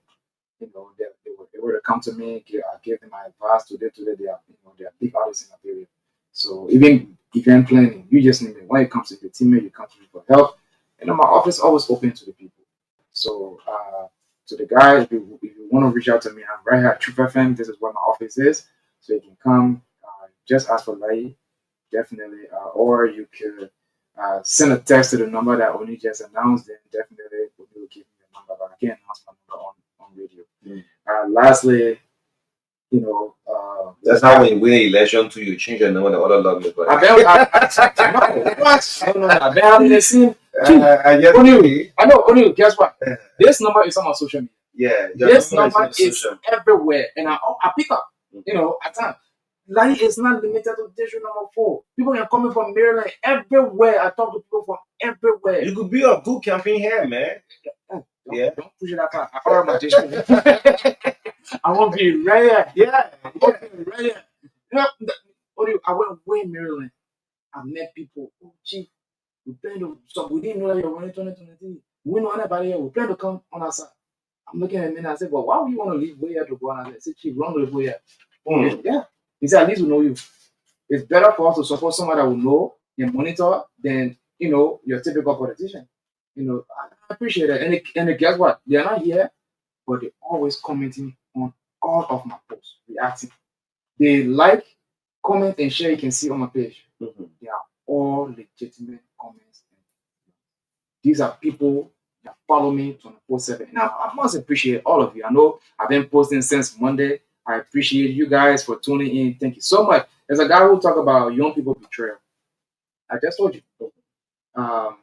They were able to come to me, I gave them my advice. Today they are, they are big artists in the area. So even event planning, you just need me. When it comes to the teammate, you come to me for help. And my office always open to the people. So to the guys, if you want to reach out to me, I'm right here at Truth FM. This is where my office is. So you can come, just ask for Lai, definitely, or you could send a text to the number that Oni just announced, then definitely we will give you the number. But I can't announce my number on radio. Lastly, that's how when you win an election too, you change your number to other love you. But I've been having the same. I know, Oni, guess what? This number is on my social media. Yeah, this number is everywhere, and I pick up, at times. Line is not limited to district number 4. People are coming from Maryland everywhere. I talk to people from everywhere. You could be a good campaign here, man. Don't push it that far. I already my district. I won't be rare. Yeah, I won't be rare. I went way in Maryland. I met people. Oh, chief, we plan to. So we didn't know that you're running 2023. We know anybody here. We plan to come on our side. I'm looking at him and I said, "But why would you want to leave way here to go on?" I said, "Chief, run to way here." Yeah. He said, at least we know you. It's better for us to support someone that will know and monitor than, your typical politician. I appreciate it. And guess what? They're not here, but they're always commenting on all of my posts, reacting. They like, comment, and share. You can see on my page. They are all legitimate comments. These are people that follow me 24/7. And I must appreciate all of you. I know I've been posting since Monday. I appreciate you guys for tuning in. Thank you so much. There's a guy who talk about young people betrayal. I just told you. I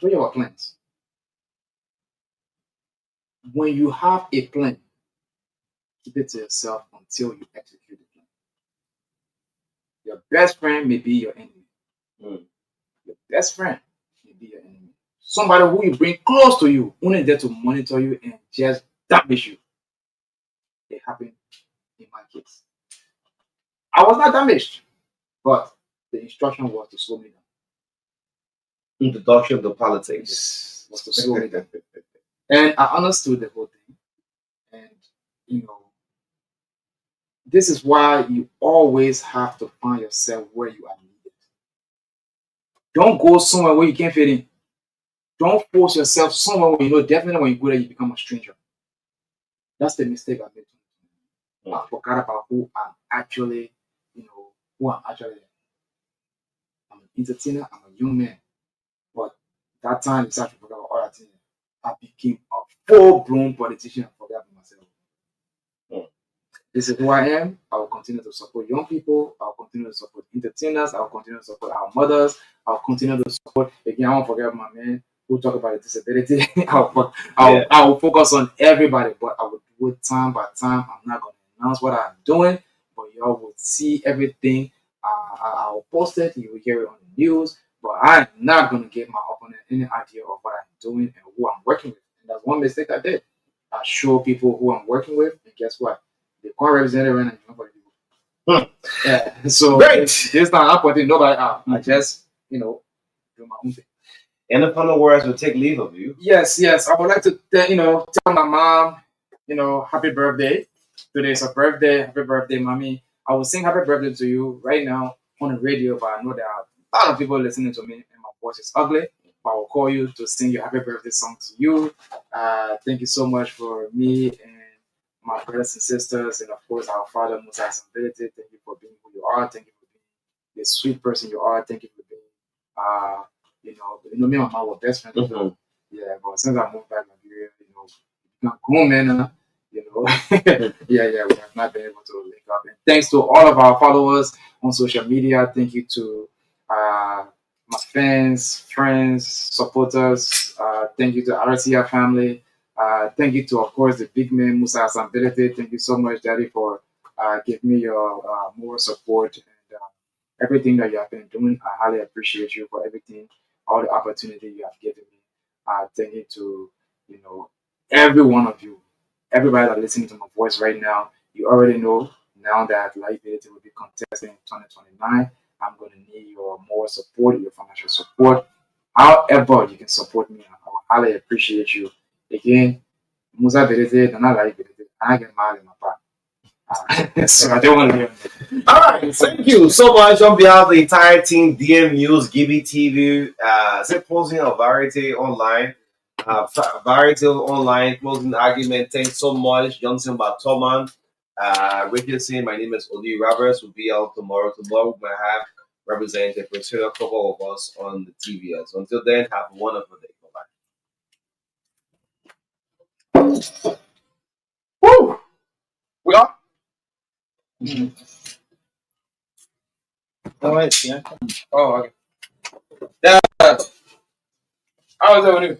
told you about plans. When you have a plan, keep it to yourself until you execute the plan. Your best friend may be your enemy. Your best friend may be your enemy. Somebody who you bring close to you, only there to monitor you and just damage you. It happened in my case. I was not damaged, but the instruction was to slow me down. Introduction to politics was to slow me down. And I understood the whole thing. And, this is why you always have to find yourself where you are needed. Don't go somewhere where you can't fit in. Don't force yourself somewhere where you know definitely when you go there, you become a stranger. That's the mistake I made. I forgot about who I'm actually, I'm an entertainer, I'm a young man. But that time, it's actually forgot about all that thing. I became a full-blown politician. I forgot about myself. This is who I am. I will continue to support young people. I will continue to support entertainers. I will continue to support our mothers. I will continue to support, again, I won't forget my man who talk about disability. I will focus on everybody, but I will do it time by time. I'm not going to announce what I'm doing, but y'all will see everything. I will post it. You will hear it on the news, but I'm not going to give my opponent any idea of what I'm doing and who I'm working with. And that's one mistake I did. I show people who I'm working with, and guess what? They can't represent it right now. Yeah. So this time I'm putting nobody out. I just, do my own thing. And the final words will take leave of you. Yes. I would like to tell my mom, happy birthday. Today is her birthday. Happy birthday, mommy. I will sing happy birthday to you right now on the radio, but I know there are a lot of people listening to me and my voice is ugly. But I will call you to sing your happy birthday song to you. Thank you so much for me and my brothers and sisters, and of course our father, Musa Ability. Thank you for being who you are. Thank you for being the sweet person you are. Thank you for being, me and my mom were best friends. Yeah, but since I moved back to Nigeria, become grown men, yeah, we have not been able to link up. And thanks to all of our followers on social media. Thank you to my fans, friends, supporters. Thank you to RCR family. Thank you to, of course, the big man Musa Asambelete. Thank you so much, Daddy, for giving me your more support and everything that you have been doing. I highly appreciate you for everything, all the opportunity you have given me. Thank you to every one of you, everybody that listening to my voice right now. You already know now that Liability will be contesting in 2029. I'm going to need your more support, your financial support. However, you can support me. I highly appreciate you. Again, Musa Berete, Dana Liability, I get mad in my part. So I don't want to hear it. All right, thank you so much on behalf of the entire team, DM News, Gibby TV, closing of Variety Online, Variety Online, closing argument. Thanks so much, Johnson Batoman, Richardson. My name is Oli Roberts. Will be out tomorrow. Tomorrow we might have Representative Priscilla, a couple of us on the TV. So until then, have a wonderful day. Bye-bye. Woo! We are? Oh, it's, yeah. Oh, okay. Yeah. How was it with you?